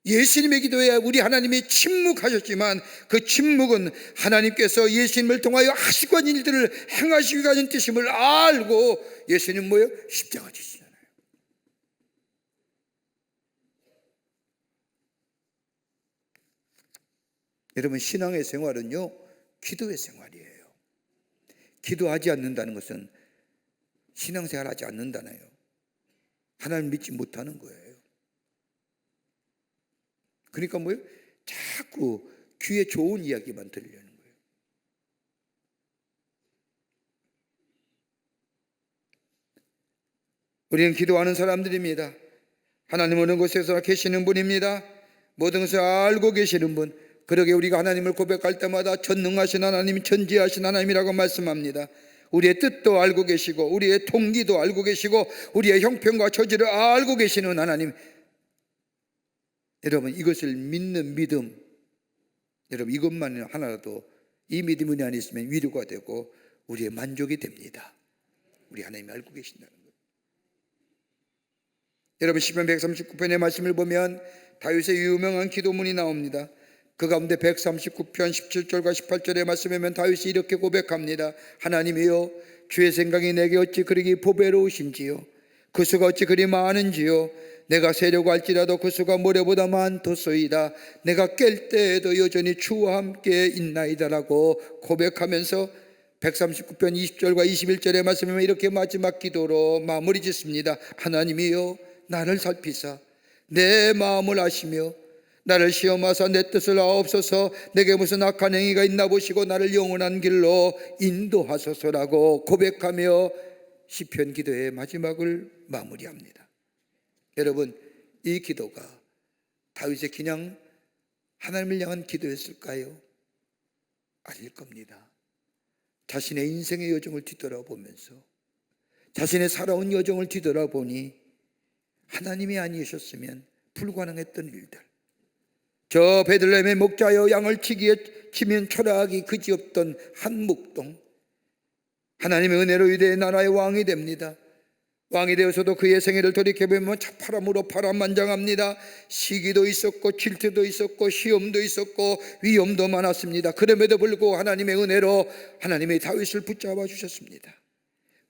예수님의 기도에 우리 하나님이 침묵하셨지만 그 침묵은 하나님께서 예수님을 통하여 하시고 한 일들을 행하시기 위한 뜻임을 알고 예수님 뭐예요? 십자가 지시잖아요. 여러분, 신앙의 생활은요 기도의 생활이에요. 기도하지 않는다는 것은 신앙생활 하지 않는다네요. 하나님 믿지 못하는 거예요. 그러니까 뭐예요? 자꾸 귀에 좋은 이야기만 들으려는 거예요. 우리는 기도하는 사람들입니다. 하나님은 어느 곳에서 계시는 분입니다. 모든 것을 알고 계시는 분. 그러게 우리가 하나님을 고백할 때마다 전능하신 하나님, 전지하신 하나님이라고 말씀합니다. 우리의 뜻도 알고 계시고 우리의 동기도 알고 계시고 우리의 형편과 처지를 알고 계시는 하나님. 여러분, 이것을 믿는 믿음, 여러분 이것만 하나라도 이 믿음이 안에 있으면 위로가 되고 우리의 만족이 됩니다. 우리 하나님이 알고 계신다는 거예요. 여러분, 시편 139편의 말씀을 보면 다윗의 유명한 기도문이 나옵니다. 그 가운데 139편 17절과 18절의 말씀에 보면 다윗이 이렇게 고백합니다. 하나님이여, 주의 생각이 내게 어찌 그리 보배로우신지요, 그 수가 어찌 그리 많은지요. 내가 세려고 할지라도 그 수가 모래보다 많도소이다. 내가 깰 때에도 여전히 주와 함께 있나이다라고 고백하면서 139편 20절과 21절의 말씀에 보면 이렇게 마지막 기도로 마무리 짓습니다. 하나님이여, 나를 살피사 내 마음을 아시며 나를 시험하사 내 뜻을 아옵소서. 내게 무슨 악한 행위가 있나 보시고 나를 영원한 길로 인도하소서라고 고백하며 시편 기도의 마지막을 마무리합니다. 여러분, 이 기도가 다윗의 그냥 하나님을 향한 기도였을까요? 아닐 겁니다. 자신의 인생의 여정을 뒤돌아보면서 자신의 살아온 여정을 뒤돌아보니 하나님이 아니셨으면 불가능했던 일들, 저 베들레헴의 목자여 양을 치면 초라하기 그지없던 한 목동, 하나님의 은혜로 유대의 나라의 왕이 됩니다. 왕이 되어서도 그의 생애를 돌이켜보면 차파람으로 파란만장합니다. 시기도 있었고 질투도 있었고 시험도 있었고 위험도 많았습니다. 그럼에도 불구하고 하나님의 은혜로 하나님의 다윗을 붙잡아 주셨습니다.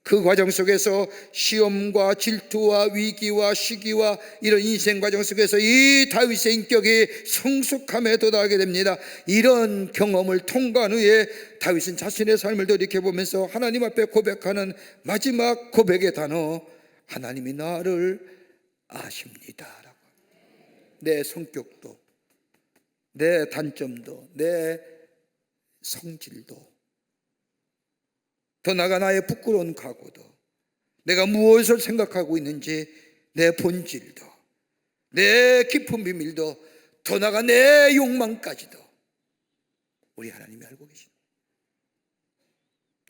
그 과정 속에서 시험과 질투와 위기와 시기와 이런 인생 과정 속에서 이 다윗의 인격이 성숙함에 도달하게 됩니다. 이런 경험을 통과한 후에 다윗은 자신의 삶을 돌이켜보면서 하나님 앞에 고백하는 마지막 고백의 단어, 하나님이 나를 아십니다. 내 성격도, 내 단점도, 내 성질도, 더 나아가 나의 부끄러운 각오도, 내가 무엇을 생각하고 있는지 내 본질도, 내 깊은 비밀도, 더 나아가 내 욕망까지도 우리 하나님이 알고 계십니다.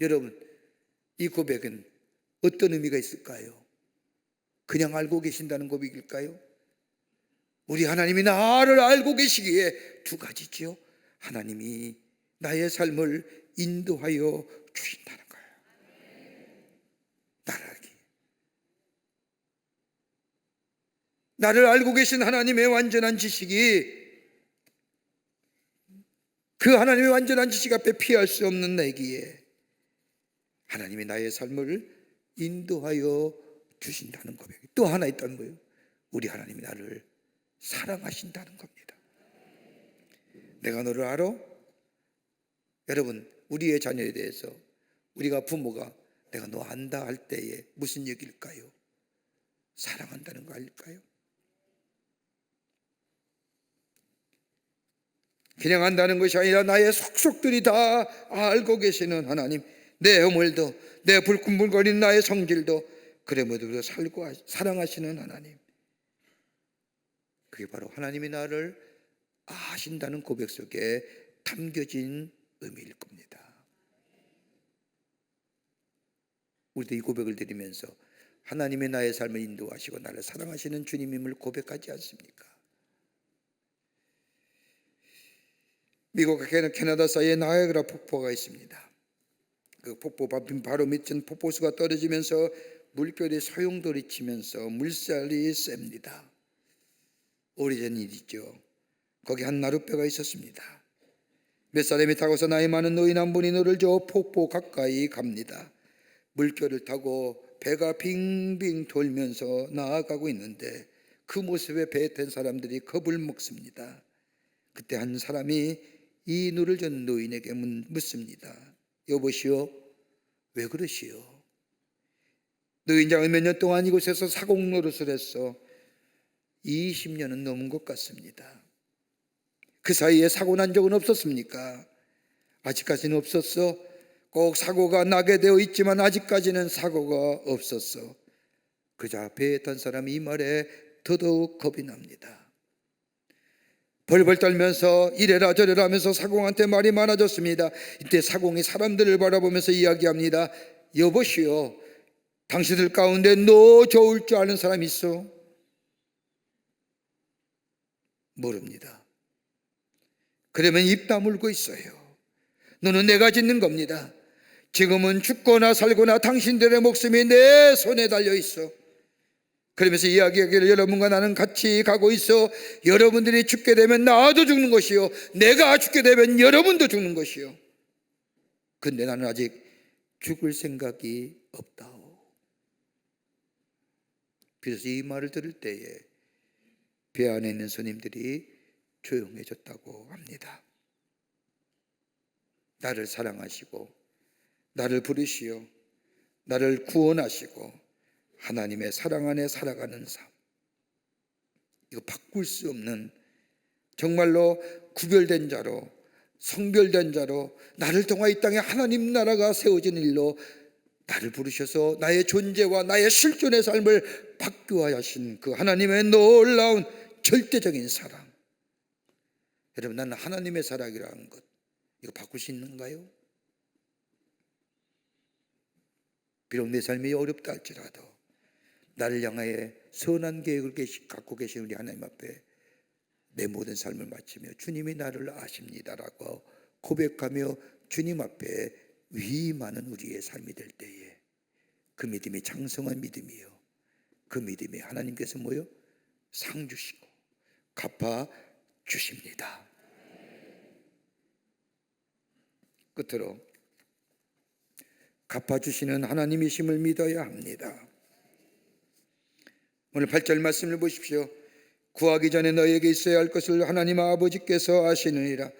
여러분, 이 고백은 어떤 의미가 있을까요? 그냥 알고 계신다는 고백일까요? 우리 하나님이 나를 알고 계시기에 두 가지지요. 하나님이 나의 삶을 인도하여 주신다는 거예요. 나를 알고 계신 하나님의 완전한 지식이, 그 하나님의 완전한 지식 앞에 피할 수 없는 내기에 하나님이 나의 삶을 인도하여 주신다는 고백. 또 하나 있다는 거예요. 우리 하나님이 나를 사랑하신다는 겁니다. 내가 너를 알아? 여러분, 우리의 자녀에 대해서 우리가 부모가 내가 너 안다 할 때에 무슨 얘기일까요? 사랑한다는 거 아닐까요? 그냥 안다는 것이 아니라 나의 속속들이 다 알고 계시는 하나님, 내 허물도, 내 불끈불거리는 나의 성질도, 그래도 살고 사랑하시는 하나님, 그게 바로 하나님이 나를 아신다는 고백 속에 담겨진 의미일 겁니다. 우리도 이 고백을 드리면서 하나님의 나의 삶을 인도하시고 나를 사랑하시는 주님임을 고백하지 않습니까? 미국과 캐나다 사이에 나이아가라 폭포가 있습니다. 그 폭포 바로 밑은 폭포수가 떨어지면서 물결이 소용돌이 치면서 물살이 셉니다. 오래전 일이죠. 거기 한 나룻배가 있었습니다. 몇 사람이 타고서 나이 많은 노인 한 분이 노를 저어 폭포 가까이 갑니다. 물결을 타고 배가 빙빙 돌면서 나아가고 있는데 그 모습에 배에 탄 사람들이 겁을 먹습니다. 그때 한 사람이 이 노를 전 노인에게 묻습니다. 여보시오, 왜 그러시오? 노인장은 몇 년 동안 이곳에서 사공 노릇을 했어. 20년은 넘은 것 같습니다. 그 사이에 사고 난 적은 없었습니까? 아직까지는 없었어. 꼭 사고가 나게 되어 있지만 아직까지는 사고가 없었어. 그자 배에 탄 사람이 이 말에 더더욱 겁이 납니다. 벌벌 떨면서 이래라 저래라 하면서 사공한테 말이 많아졌습니다. 이때 사공이 사람들을 바라보면서 이야기합니다. 여보시오, 당신들 가운데 너 좋을 줄 아는 사람 있어? 모릅니다. 그러면 입 다물고 있어요. 너는 내가 짓는 겁니다. 지금은 죽거나 살거나 당신들의 목숨이 내 손에 달려 있어. 그러면서 이야기하기를 여러분과 나는 같이 가고 있어. 여러분들이 죽게 되면 나도 죽는 것이요, 내가 죽게 되면 여러분도 죽는 것이요. 근데 나는 아직 죽을 생각이 없다오. 그래서 이 말을 들을 때에 배 안에 있는 손님들이 조용해졌다고 합니다. 나를 사랑하시고 나를 부르시어 나를 구원하시고 하나님의 사랑 안에 살아가는 삶, 이거 바꿀 수 없는, 정말로 구별된 자로, 성별된 자로 나를 통하여 이 땅에 하나님 나라가 세워진 일로 나를 부르셔서 나의 존재와 나의 실존의 삶을 바꾸어 하신 그 하나님의 놀라운 절대적인 사랑. 여러분, 나는 하나님의 사랑이라는 것, 이거 바꿀 수 있는가요? 비록 내 삶이 어렵다 할지라도 나를 향하여 선한 계획을 갖고 계신 우리 하나님 앞에 내 모든 삶을 마치며 주님이 나를 아십니다라고 고백하며 주님 앞에 위임하는 우리의 삶이 될 때에 그 믿음이 장성한 믿음이요, 그 믿음이 하나님께서 뭐요? 상 주시고 갚아 주십니다. 끝으로 갚아주시는 하나님이심을 믿어야 합니다. 오늘 8절 말씀을 보십시오. 구하기 전에 너에게 있어야 할 것을 하나님 아버지께서 아시느니라.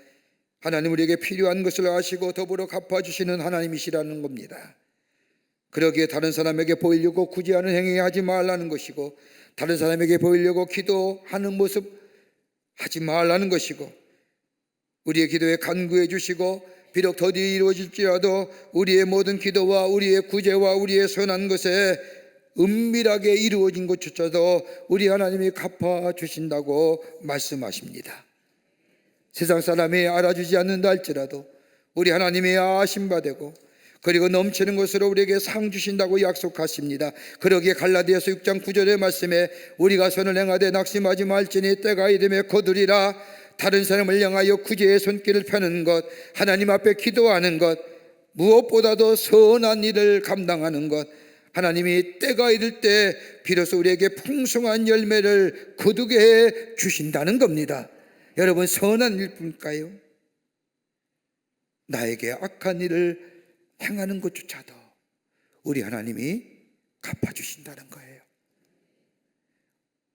하나님 우리에게 필요한 것을 아시고 더불어 갚아주시는 하나님이시라는 겁니다. 그러기에 다른 사람에게 보이려고 구제하는 행위 하지 말라는 것이고, 다른 사람에게 보이려고 기도하는 모습 하지 말라는 것이고, 우리의 기도에 간구해 주시고 비록 더디 이루어질지라도 우리의 모든 기도와 우리의 구제와 우리의 선한 것에 은밀하게 이루어진 것조차도 우리 하나님이 갚아주신다고 말씀하십니다. 세상 사람이 알아주지 않는다 할지라도 우리 하나님이 아심바 되고 그리고 넘치는 것으로 우리에게 상 주신다고 약속하십니다. 그러기에 갈라디아서 6장 9절의 말씀에 우리가 선을 행하되 낙심하지 말지니 때가 이름에 거두리라. 다른 사람을 향하여 구제의 손길을 펴는 것, 하나님 앞에 기도하는 것, 무엇보다도 선한 일을 감당하는 것, 하나님이 때가 이를 때 비로소 우리에게 풍성한 열매를 거두게 해 주신다는 겁니다. 여러분, 선한 일뿐일까요? 나에게 악한 일을 행하는 것조차도 우리 하나님이 갚아주신다는 거예요.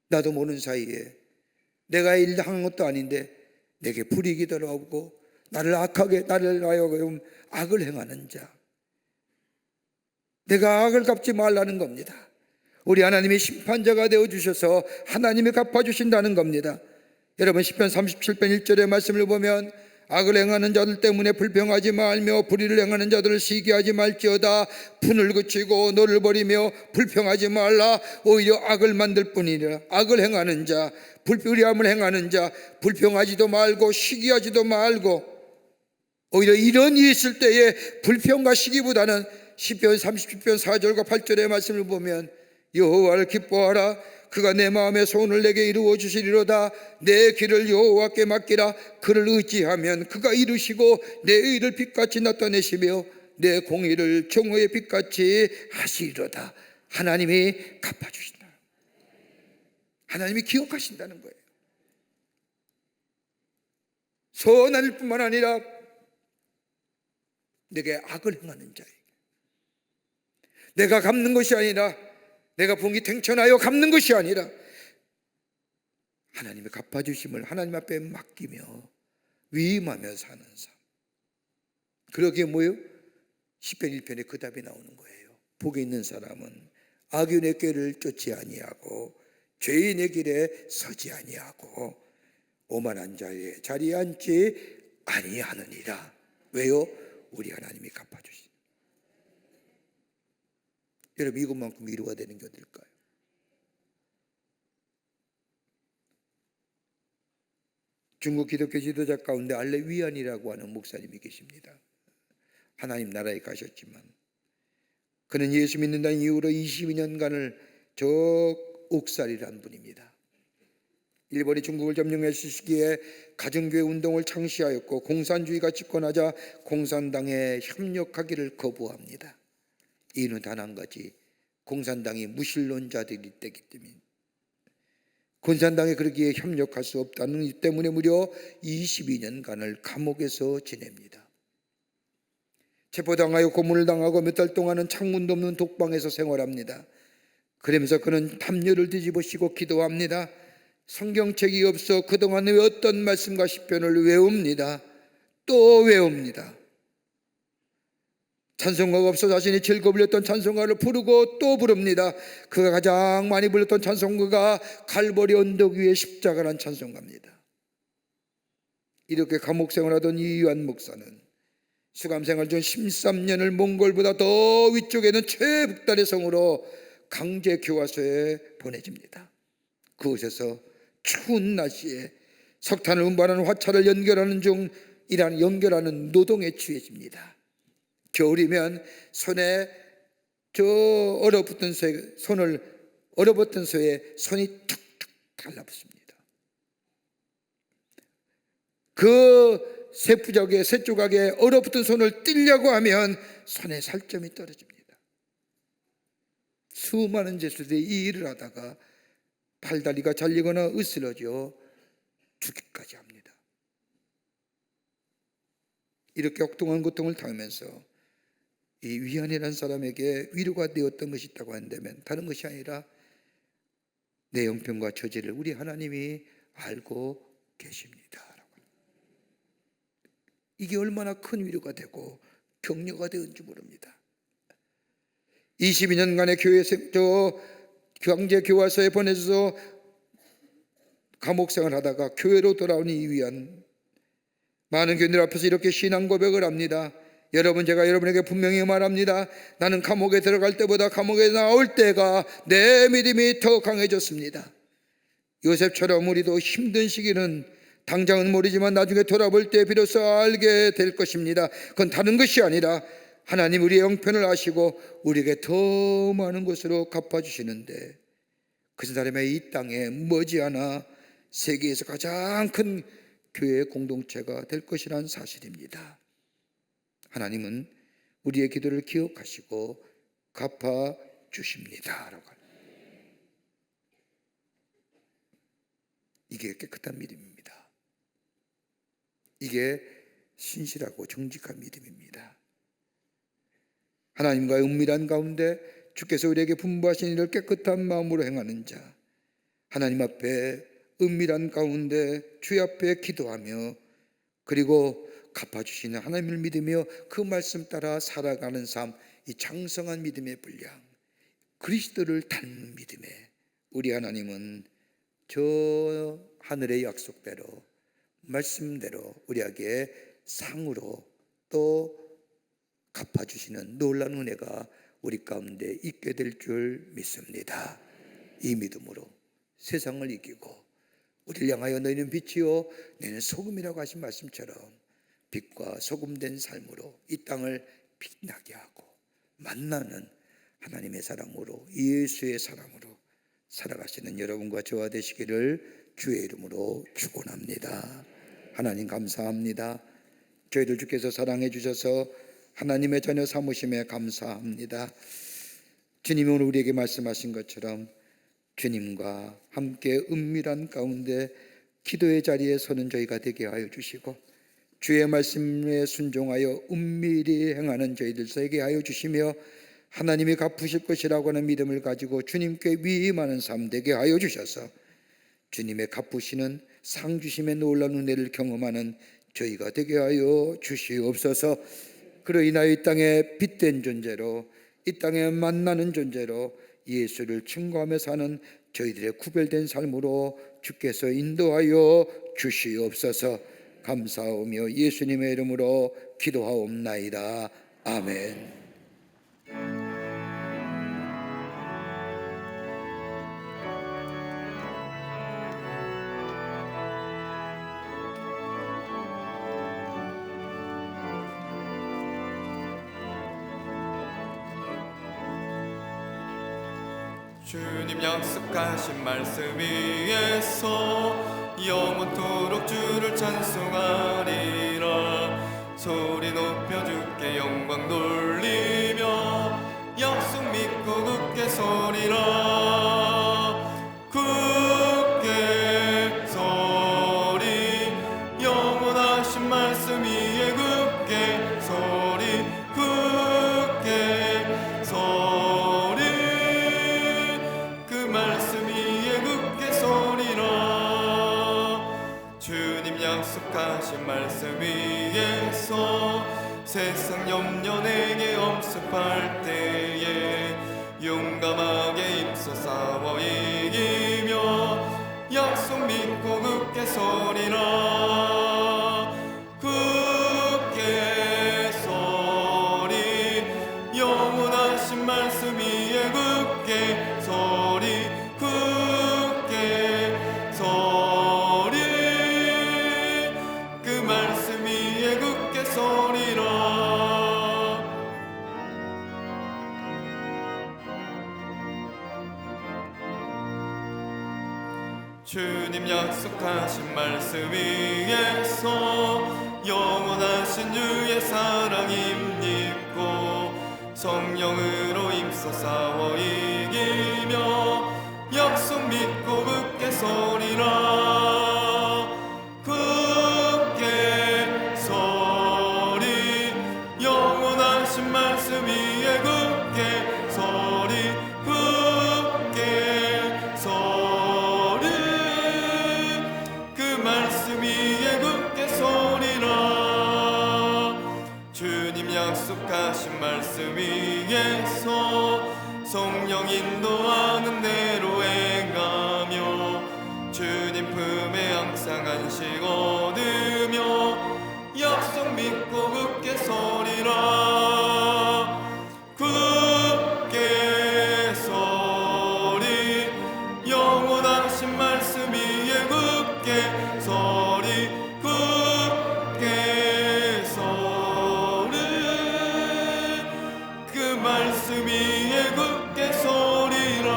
나도 모르는 사이에 내가 일당한 것도 아닌데 내게 불이익이 돌아오고 나를 하여금 악을 행하는 자, 내가 악을 갚지 말라는 겁니다. 우리 하나님이 심판자가 되어주셔서 하나님이 갚아주신다는 겁니다. 여러분, 시편 37편 1절의 말씀을 보면 악을 행하는 자들 때문에 불평하지 말며 불의를 행하는 자들을 시기하지 말지어다. 분을 그치고 너를 버리며 불평하지 말라. 오히려 악을 만들 뿐이라. 악을 행하는 자, 불의함을 행하는 자, 불평하지도 말고 시기하지도 말고, 오히려 이런 일이 있을 때에 불평과 시기보다는 시편 37편 4절과 8절의 말씀을 보면 여호와를 기뻐하라. 그가 내 마음의 소원을 내게 이루어 주시리로다. 내 길을 여호와께 맡기라. 그를 의지하면 그가 이루시고 내 의를 빛같이 나타내시며 내 공의를 정오의 빛같이 하시리로다. 하나님이 갚아주신다. 하나님이 기억하신다는 거예요. 선한 일뿐만 아니라 내게 악을 행하는 자에게 내가 갚는 것이 아니라, 내가 분기탱천하여 갚는 것이 아니라 하나님의 갚아주심을 하나님 앞에 맡기며 위임하며 사는 삶. 그러기에 뭐예요? 시편 1편에 그 답이 나오는 거예요. 복이 있는 사람은 악인의 꾀를 쫓지 아니하고 죄인의 길에 서지 아니하고 오만한 자의 자리에 앉지 아니하느니라. 왜요? 우리 하나님이 갚아주신. 여러분, 이것만큼 위로가 되는 게 어딜까요? 중국 기독교 지도자 가운데 알레 위안이라고 하는 목사님이 계십니다. 하나님 나라에 가셨지만 그는 예수 믿는다는 이유로 22년간을 저 옥살이란 분입니다. 일본이 중국을 점령했을 시기에 가정교회 운동을 창시하였고 공산주의가 집권하자 공산당에 협력하기를 거부합니다. 이유는 단 한 가지, 공산당이 무신론자들이 때기 때문에, 공산당에 그러기에 협력할 수 없다는 이유 때문에 무려 22년간을 감옥에서 지냅니다. 체포당하여 고문을 당하고 몇 달 동안은 창문도 없는 독방에서 생활합니다. 그러면서 그는 담요를 뒤집으시고 기도합니다. 성경책이 없어 그동안 외웠던 말씀과 시편을 외웁니다. 또 외웁니다. 찬송가가 없어 자신이 즐거 불렸던 찬송가를 부르고 또 부릅니다. 그가 가장 많이 불렀던 찬송가가 갈보리 언덕 위에 십자가란 찬송가입니다. 이렇게 감옥 생활하던 이유한 목사는 수감 생활 중 13년을 몽골보다 더 위쪽에 있는 최북단의 성으로 강제 교화소에 보내집니다. 그곳에서 추운 날씨에 석탄을 운반하는 화차를 연결하는 노동에 취해집니다. 겨울이면 손에 얼어붙은 쇠에 손이 툭툭 달라붙습니다. 그 쇠부적에 쇠조각에 얼어붙은 손을 떼려고 하면 손에 살점이 떨어집니다. 수많은 제수들이 이 일을 하다가 팔다리가 잘리거나 으스러져 죽기까지 합니다. 이렇게 엉뚱한 고통을 당하면서 이 위안이라는 사람에게 위로가 되었던 것이 있다고 한다면 다른 것이 아니라 내 형편과 처지를 우리 하나님이 알고 계십니다. 이게 얼마나 큰 위로가 되고 격려가 되었는지 모릅니다. 22년간의 교황제 교화소에 보내져서 감옥생활을 하다가 교회로 돌아온 이 위안, 많은 교인들 앞에서 이렇게 신앙 고백을 합니다. 여러분, 제가 여러분에게 분명히 말합니다. 나는 감옥에 들어갈 때보다 감옥에 나올 때가 내 믿음이 더 강해졌습니다. 요셉처럼 우리도 힘든 시기는 당장은 모르지만 나중에 돌아볼 때 비로소 알게 될 것입니다. 그건 다른 것이 아니라 하나님 우리의 형편을 아시고 우리에게 더 많은 것으로 갚아주시는데, 그 사람의 이 땅에 머지않아 세계에서 가장 큰 교회 공동체가 될 것이라는 사실입니다. 하나님은 우리의 기도를 기억하시고 갚아주십니다. 이게 깨끗한 믿음입니다. 이게 신실하고 정직한 믿음입니다. 하나님과의 은밀한 가운데 주께서 우리에게 분부하신 일을 깨끗한 마음으로 행하는 자, 하나님 앞에 은밀한 가운데 주의 앞에 기도하며 그리고 갚아주시는 하나님을 믿으며 그 말씀 따라 살아가는 삶, 이 장성한 믿음의 분량, 그리스도를 닮는 믿음에 우리 하나님은 저 하늘의 약속대로 말씀대로 우리에게 상으로 또 갚아주시는 놀라운 은혜가 우리 가운데 있게 될 줄 믿습니다. 이 믿음으로 세상을 이기고 우리를 향하여 너희는 빛이요 너희는 소금이라고 하신 말씀처럼 빛과 소금된 삶으로 이 땅을 빛나게 하고 만나는 하나님의 사랑으로, 예수의 사랑으로 살아가시는 여러분과 저와 되시기를 주의 이름으로 축원합니다. 하나님 감사합니다. 저희들 주께서 사랑해 주셔서 하나님의 자녀 삼으심에 감사합니다. 주님이 오늘 우리에게 말씀하신 것처럼 주님과 함께 은밀한 가운데 기도의 자리에 서는 저희가 되게 하여 주시고, 주의 말씀에 순종하여 은밀히 행하는 저희들 되게 하여 주시며, 하나님이 갚으실 것이라고 하는 믿음을 가지고 주님께 위임하는 삶 되게 하여 주셔서 주님의 갚으시는 상 주심의 놀라운 은혜를 경험하는 저희가 되게 하여 주시옵소서. 그로 인하여 이 땅에 빛된 존재로, 이 땅에 만나는 존재로 예수를 증거하며 사는 저희들의 구별된 삶으로 주께서 인도하여 주시옵소서. 감사하며 예수님의 이름으로 기도하옵나이다. 아멘. 주님 약속하신 말씀 위에서 영원토록 주를 찬송하리라. 소리 높여 주께 영광 돌리며 약속 믿고 굳게 서리라. 굳게 서리, 영원하신 말씀 위에 굳게 서리, 굳게 서리, 그 말씀 위에 굳게 서리라. 주님 약속하신 말씀 위에서 세상 염려 내게 엄습할 때에 용감하게 힘써 싸워 이기며 약속 믿고 굳게 서리라. 굳게 서리, 영원하신 말씀 위에 굳게 서리, 굳게 서리, 그 말씀 위에 굳게 서리라. 주님 약속하신 말씀 위에서 영원하신 주의 사랑 힘입고 성령으로 힘써 싸워 이기며 약속 믿고 굳게 서리라. 굳게 서리 영원하신 말씀 위에 굳게 서리. 굳게 서리 그 말씀 위에 굳게 서리라. 주님 약속하신 말씀 위에서 성령 인도하는 대로 행하며 주님 품에 항상 안식 얻으며 약속 믿고 굳게 서리라. 굳게 서리 영원하신 말씀 위에 굳게 서리. 굳게 서리 그 말씀 위에 굳게 서리라.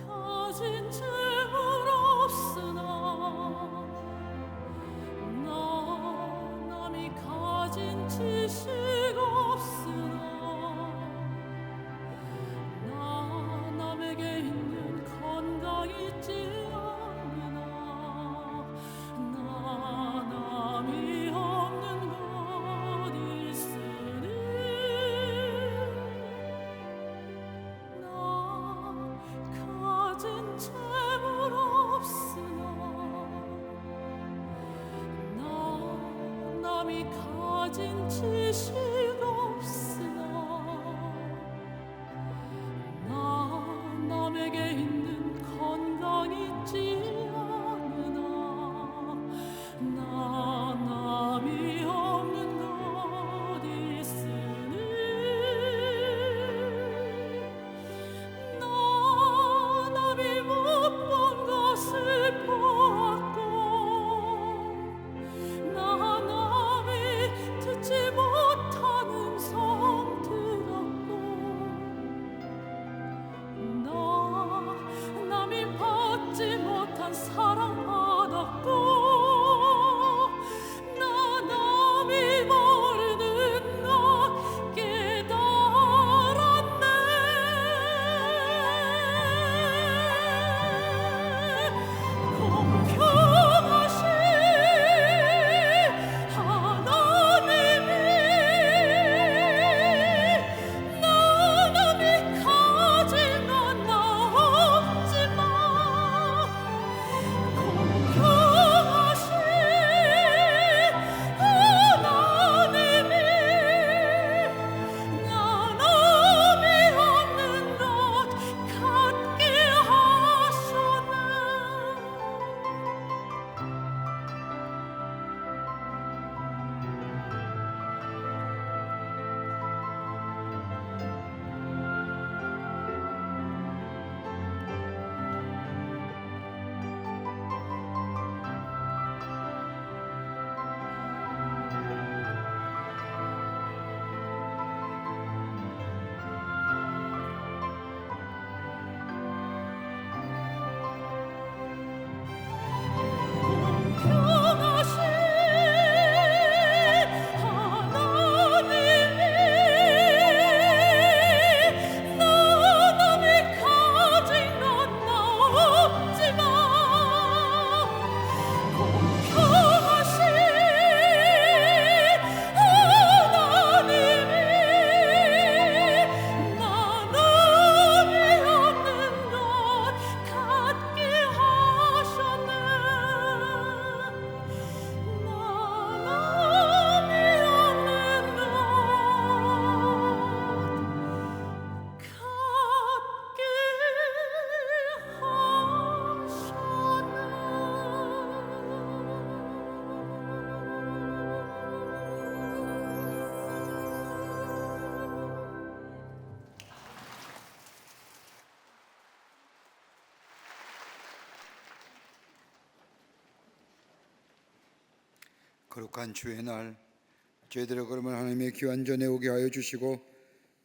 가진 재물 없으나 나 남이 가진 지식 없으나 나 남에게 있는 건강 있지 않으나 나 남이 없는 것 있으니 나 가진 재물 없으나 나 남이 가진 지식 없으나 나 남에게 있는 건강 있지 않으나 나 남이 없는 것 있으니 나 남이 못 본 것을 보았고 나 남이 듣지 못하는 소리 거룩한 주의 날 저희들의 걸음을 하나님의 귀한 전에 오게 하여 주시고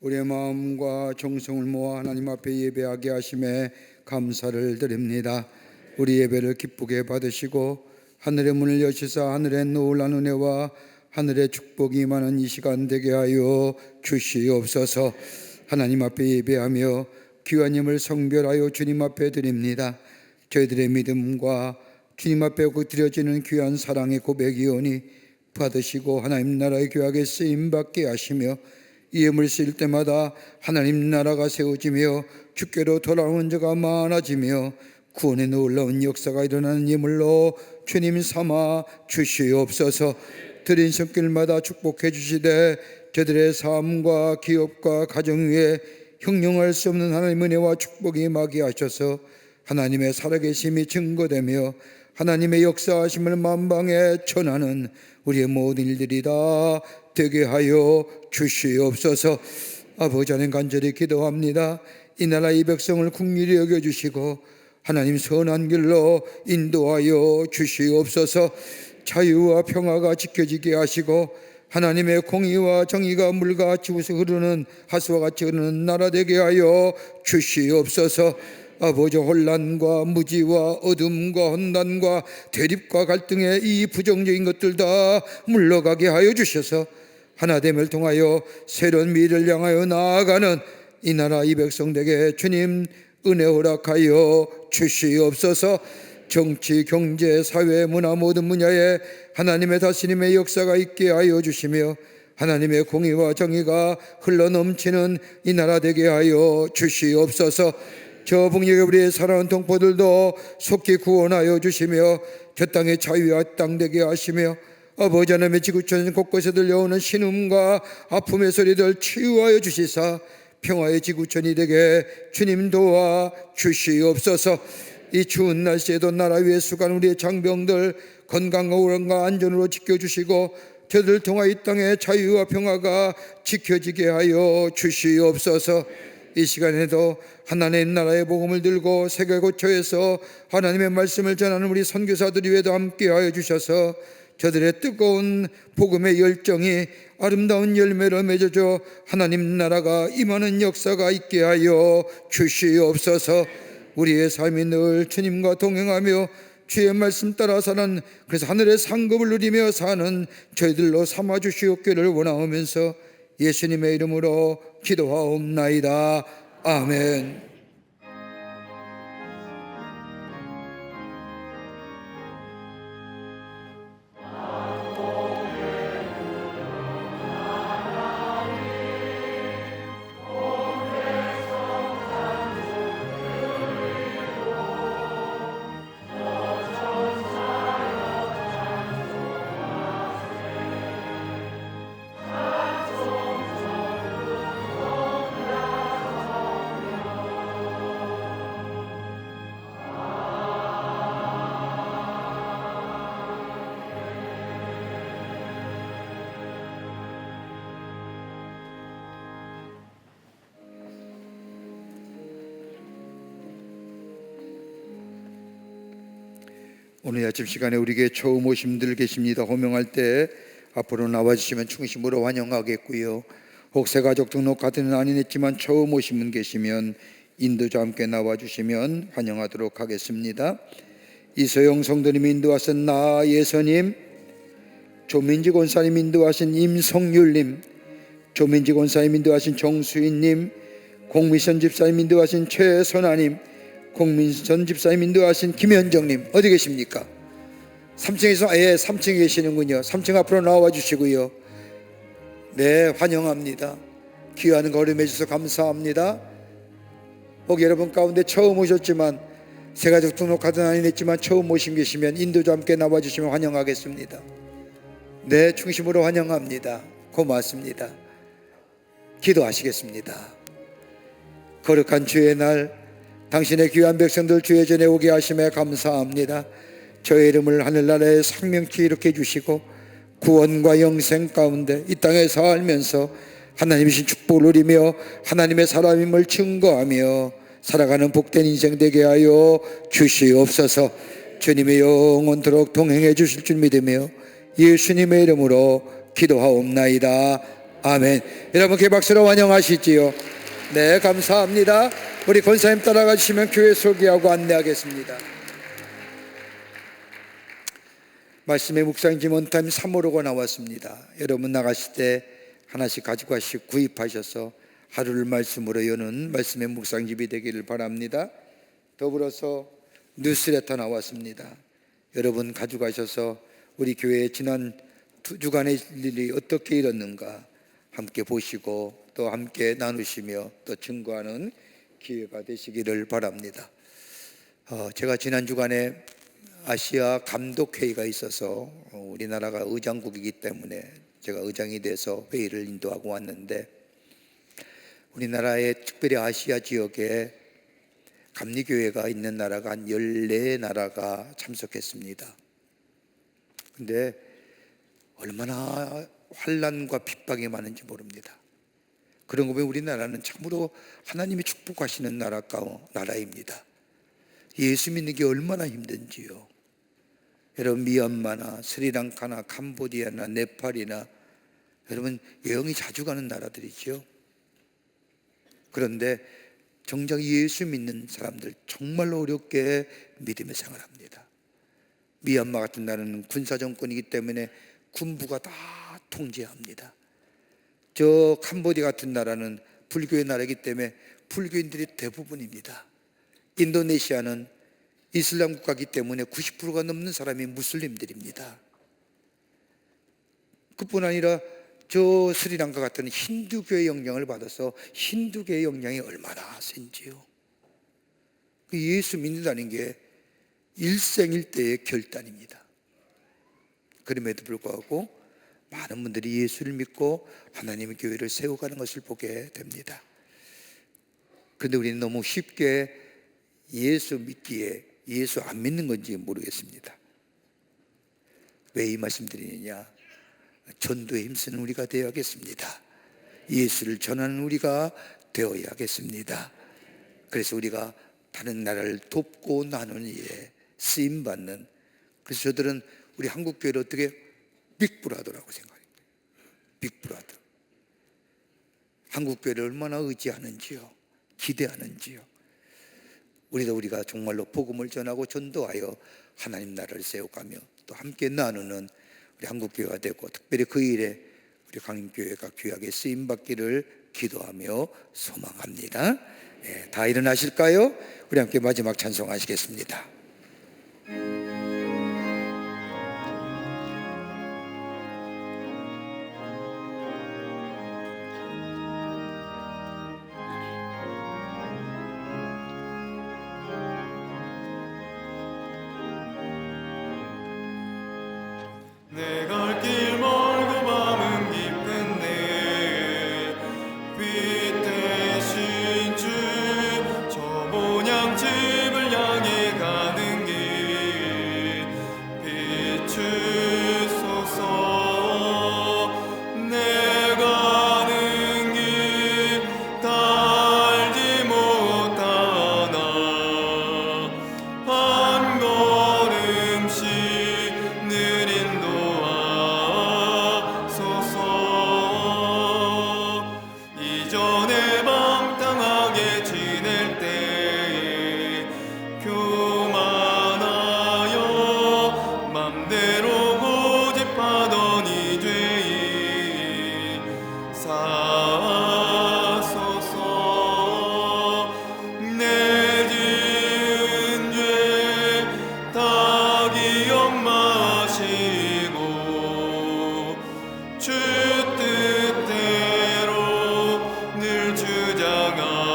우리의 마음과 정성을 모아 하나님 앞에 예배하게 하심에 감사를 드립니다. 우리 예배를 기쁘게 받으시고 하늘의 문을 여시사 하늘의 놀라운 은혜와 하늘의 축복이 임하는 이 시간 되게 하여 주시옵소서. 하나님 앞에 예배하며 귀한 힘을 성별하여 주님 앞에 드립니다. 저희들의 믿음과 주님 앞에 드려지는 귀한 사랑의 고백이오니 받으시고 하나님 나라의 교학에 쓰임받게 하시며 이 예물 쓰일 때마다 하나님 나라가 세워지며 주께로 돌아오는 자가 많아지며 구원의 놀라운 역사가 일어나는 예물로 주님 삼아 주시옵소서. 드린 손길마다 축복해 주시되 저들의 삶과 기업과 가정 위에 형용할 수 없는 하나님의 은혜와 축복이 임하게 하셔서 하나님의 살아계심이 증거되며 하나님의 역사하심을 만방에 전하는 우리의 모든 일들이 다 되게 하여 주시옵소서. 아버지 하나님 간절히 기도합니다. 이 나라 이 백성을 긍휼히 여겨주시고 하나님 선한 길로 인도하여 주시옵소서. 자유와 평화가 지켜지게 하시고 하나님의 공의와 정의가 물같이 흐르는 하수와 같이 흐르는 나라 되게 하여 주시옵소서. 아버지 혼란과 무지와 어둠과 혼란과 대립과 갈등의 이 부정적인 것들 다 물러가게 하여 주셔서 하나됨을 통하여 새로운 미래를 향하여 나아가는 이 나라 이 백성에게 주님 은혜 허락하여 주시옵소서. 정치, 경제, 사회, 문화 모든 분야에 하나님의 다스림의 역사가 있게 하여 주시며 하나님의 공의와 정의가 흘러넘치는 이 나라 되게 하여 주시옵소서. 저 북녘의 우리의 사랑하는 동포들도 속히 구원하여 주시며 저 땅의 자유와 땅 되게 하시며 아버지 하나님의 지구촌 곳곳에 들려오는 신음과 아픔의 소리들 치유하여 주시사 평화의 지구촌이 되게 주님 도와 주시옵소서. 이 추운 날씨에도 나라 위에 수간 우리의 장병들 건강과 안전으로 지켜주시고 저들을 통하 이 땅의 자유와 평화가 지켜지게 하여 주시옵소서. 이 시간에도 하나님의 나라의 복음을 들고 세계 곳곳에서 하나님의 말씀을 전하는 우리 선교사들 위에도 함께하여 주셔서 저들의 뜨거운 복음의 열정이 아름다운 열매로 맺어져 하나님 나라가 임하는 역사가 있게 하여 주시옵소서. 우리의 삶이 늘 주님과 동행하며 주의 말씀 따라 사는 그래서 하늘의 상급을 누리며 사는 저희들로 삼아 주시옵기를 원하오면서 예수님의 이름으로 기도하옵나이다. 아멘. 오늘 아침 시간에 우리에게 처음 오신 분들 계십니다. 호명할 때 앞으로 나와주시면 충심으로 환영하겠고요. 혹세 가족 등록 카드는 아닌 했지만 처음 오신 분 계시면 인도자 함께 나와주시면 환영하도록 하겠습니다. 이소영 성도님 인도하신 나예선님, 조민지 권사님 인도하신 임성율님, 조민지 권사님 인도하신 정수인님, 공미선 집사님 인도하신 최선아님, 공민선 집사님 인도하신 김현정님 어디 계십니까? 3층에서 3층에 계시는군요. 3층 앞으로 나와 주시고요. 네, 환영합니다. 귀한 걸음해 주셔서 감사합니다. 혹 여러분 가운데 처음 오셨지만 세가족 등록카드는 아닌 했지만 처음 오신 계시면 인도자 함께 나와 주시면 환영하겠습니다. 네, 중심으로 환영합니다. 고맙습니다. 기도하시겠습니다. 거룩한 주의 날 당신의 귀한 백성들 주의 전에 오게 하심에 감사합니다. 저의 이름을 하늘나라에 생명케 이룩해 주시고 구원과 영생 가운데 이 땅에 살면서 하나님이신 축복을 누리며 하나님의 사람임을 증거하며 살아가는 복된 인생 되게 하여 주시옵소서. 주님의 영원토록 동행해 주실 줄 믿으며 예수님의 이름으로 기도하옵나이다. 아멘. 여러분께 박수로 환영하시지요. 네, 감사합니다. 우리 권사님 따라가 주시면 교회 소개하고 안내하겠습니다. 말씀의 묵상 지몬타임 3호로가 나왔습니다. 여러분 나가실 때 하나씩 가지고 가시고 구입하셔서 하루를 말씀으로 여는 말씀의 묵상집이 되기를 바랍니다. 더불어서 뉴스레터 나왔습니다. 여러분 가져가셔서 우리 교회의 지난 2주간의 일이 어떻게 일었는가 함께 보시고 또 함께 나누시며 또 증거하는 기회가 되시기를 바랍니다. 제가 지난 주간에 아시아 감독회의가 있어서 우리나라가 의장국이기 때문에 제가 의장이 돼서 회의를 인도하고 왔는데, 우리나라의 특별히 아시아 지역에 감리교회가 있는 나라가 한 14나라가 참석했습니다. 근데 얼마나 환난과 핍박이 많은지 모릅니다. 그런 거 보면 우리나라는 참으로 하나님이 축복하시는 나라입니다. 예수 믿는 게 얼마나 힘든지요. 여러분 미얀마나 스리랑카나 캄보디아나 네팔이나 여러분 여행이 자주 가는 나라들이죠. 그런데 정작 예수 믿는 사람들 정말로 어렵게 믿음의 생활합니다. 미얀마 같은 나라는 군사정권이기 때문에 군부가 다 통제합니다. 저 캄보디아 같은 나라는 불교의 나라이기 때문에 불교인들이 대부분입니다. 인도네시아는 이슬람 국가이기 때문에 90%가 넘는 사람이 무슬림들입니다. 그뿐 아니라 저 스리랑카 같은 힌두교의 영향을 받아서 힌두교의 영향이 얼마나 센지요. 예수 믿는다는 게 일생일대의 결단입니다. 그럼에도 불구하고 많은 분들이 예수를 믿고 하나님의 교회를 세워가는 것을 보게 됩니다. 그런데 우리는 너무 쉽게 예수 믿기에 예수 안 믿는 건지 모르겠습니다. 왜 이 말씀 드리느냐? 전도에 힘쓰는 우리가 되어야겠습니다. 예수를 전하는 우리가 되어야겠습니다. 그래서 우리가 다른 나라를 돕고 나누는 일에 쓰임받는, 그래서 저들은 우리 한국교회를 어떻게 빅브라더라고 생각합니다. 빅브라더. 한국교회를 얼마나 의지하는지요, 기대하는지요. 우리가 정말로 복음을 전하고 전도하여 하나님 나라를 세워가며 또 함께 나누는 우리 한국교회가 되고, 특별히 그 일에 우리 강림교회가 귀하게 쓰임받기를 기도하며 소망합니다. 네, 다 일어나실까요? 우리 함께 마지막 찬송하시겠습니다. 내 갈 길 멀고 밤은 깊은데 빛 대신 주 저 모양 집을 향해 가는 길 비추소서. 내 가는 길 달지 못하나 한 걸음씩 늘 인도하소서. 이전에 방탕하게 지낼 때에 교만하여 맘대로 고집하던 이 죄인 사하소서. 내 지은 죄 다 기억마시고 주 뜻대로 늘 주장하소서.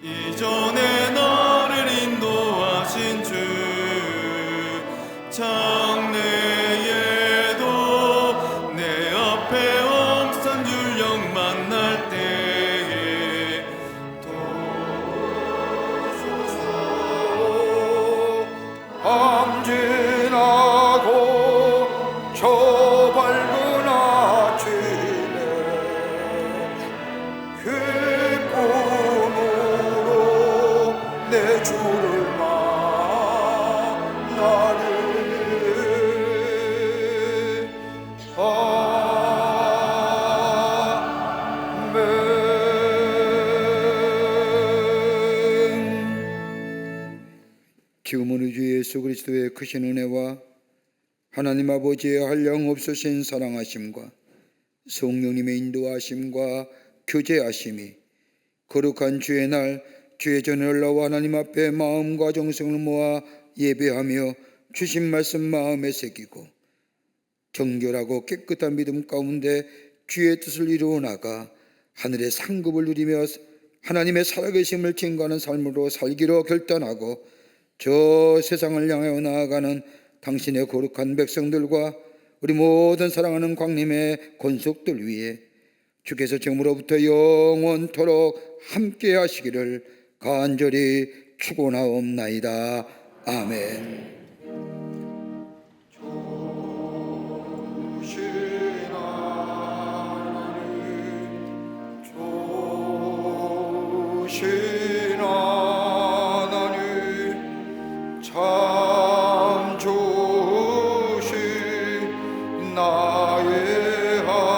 이전에 나를 인도하신 주 장래에도 내 앞에 엄선 줄령 만날 때에 암진하고 저 밝은 아침 그 꿈으로 내 주를 만나리. 지금은 우리 주 예수 그리스도의 크신 은혜와 하나님 아버지의 한량없으신 사랑하심과 성령님의 인도하심과 교제하심이 거룩한 주의 날 주의 전에 올라와 하나님 앞에 마음과 정성을 모아 예배하며 주신 말씀 마음에 새기고 정결하고 깨끗한 믿음 가운데 주의 뜻을 이루어 나가 하늘의 상급을 누리며 하나님의 살아계심을 증거하는 삶으로 살기로 결단하고 저 세상을 향하여 나아가는 당신의 거룩한 백성들과 우리 모든 사랑하는 광림의 권속들 위해 주께서 지금으로부터 영원토록 함께 하시기를 간절히 축원하옵나이다. 아멘. 주신 하나님 참 좋으신 나의 하나님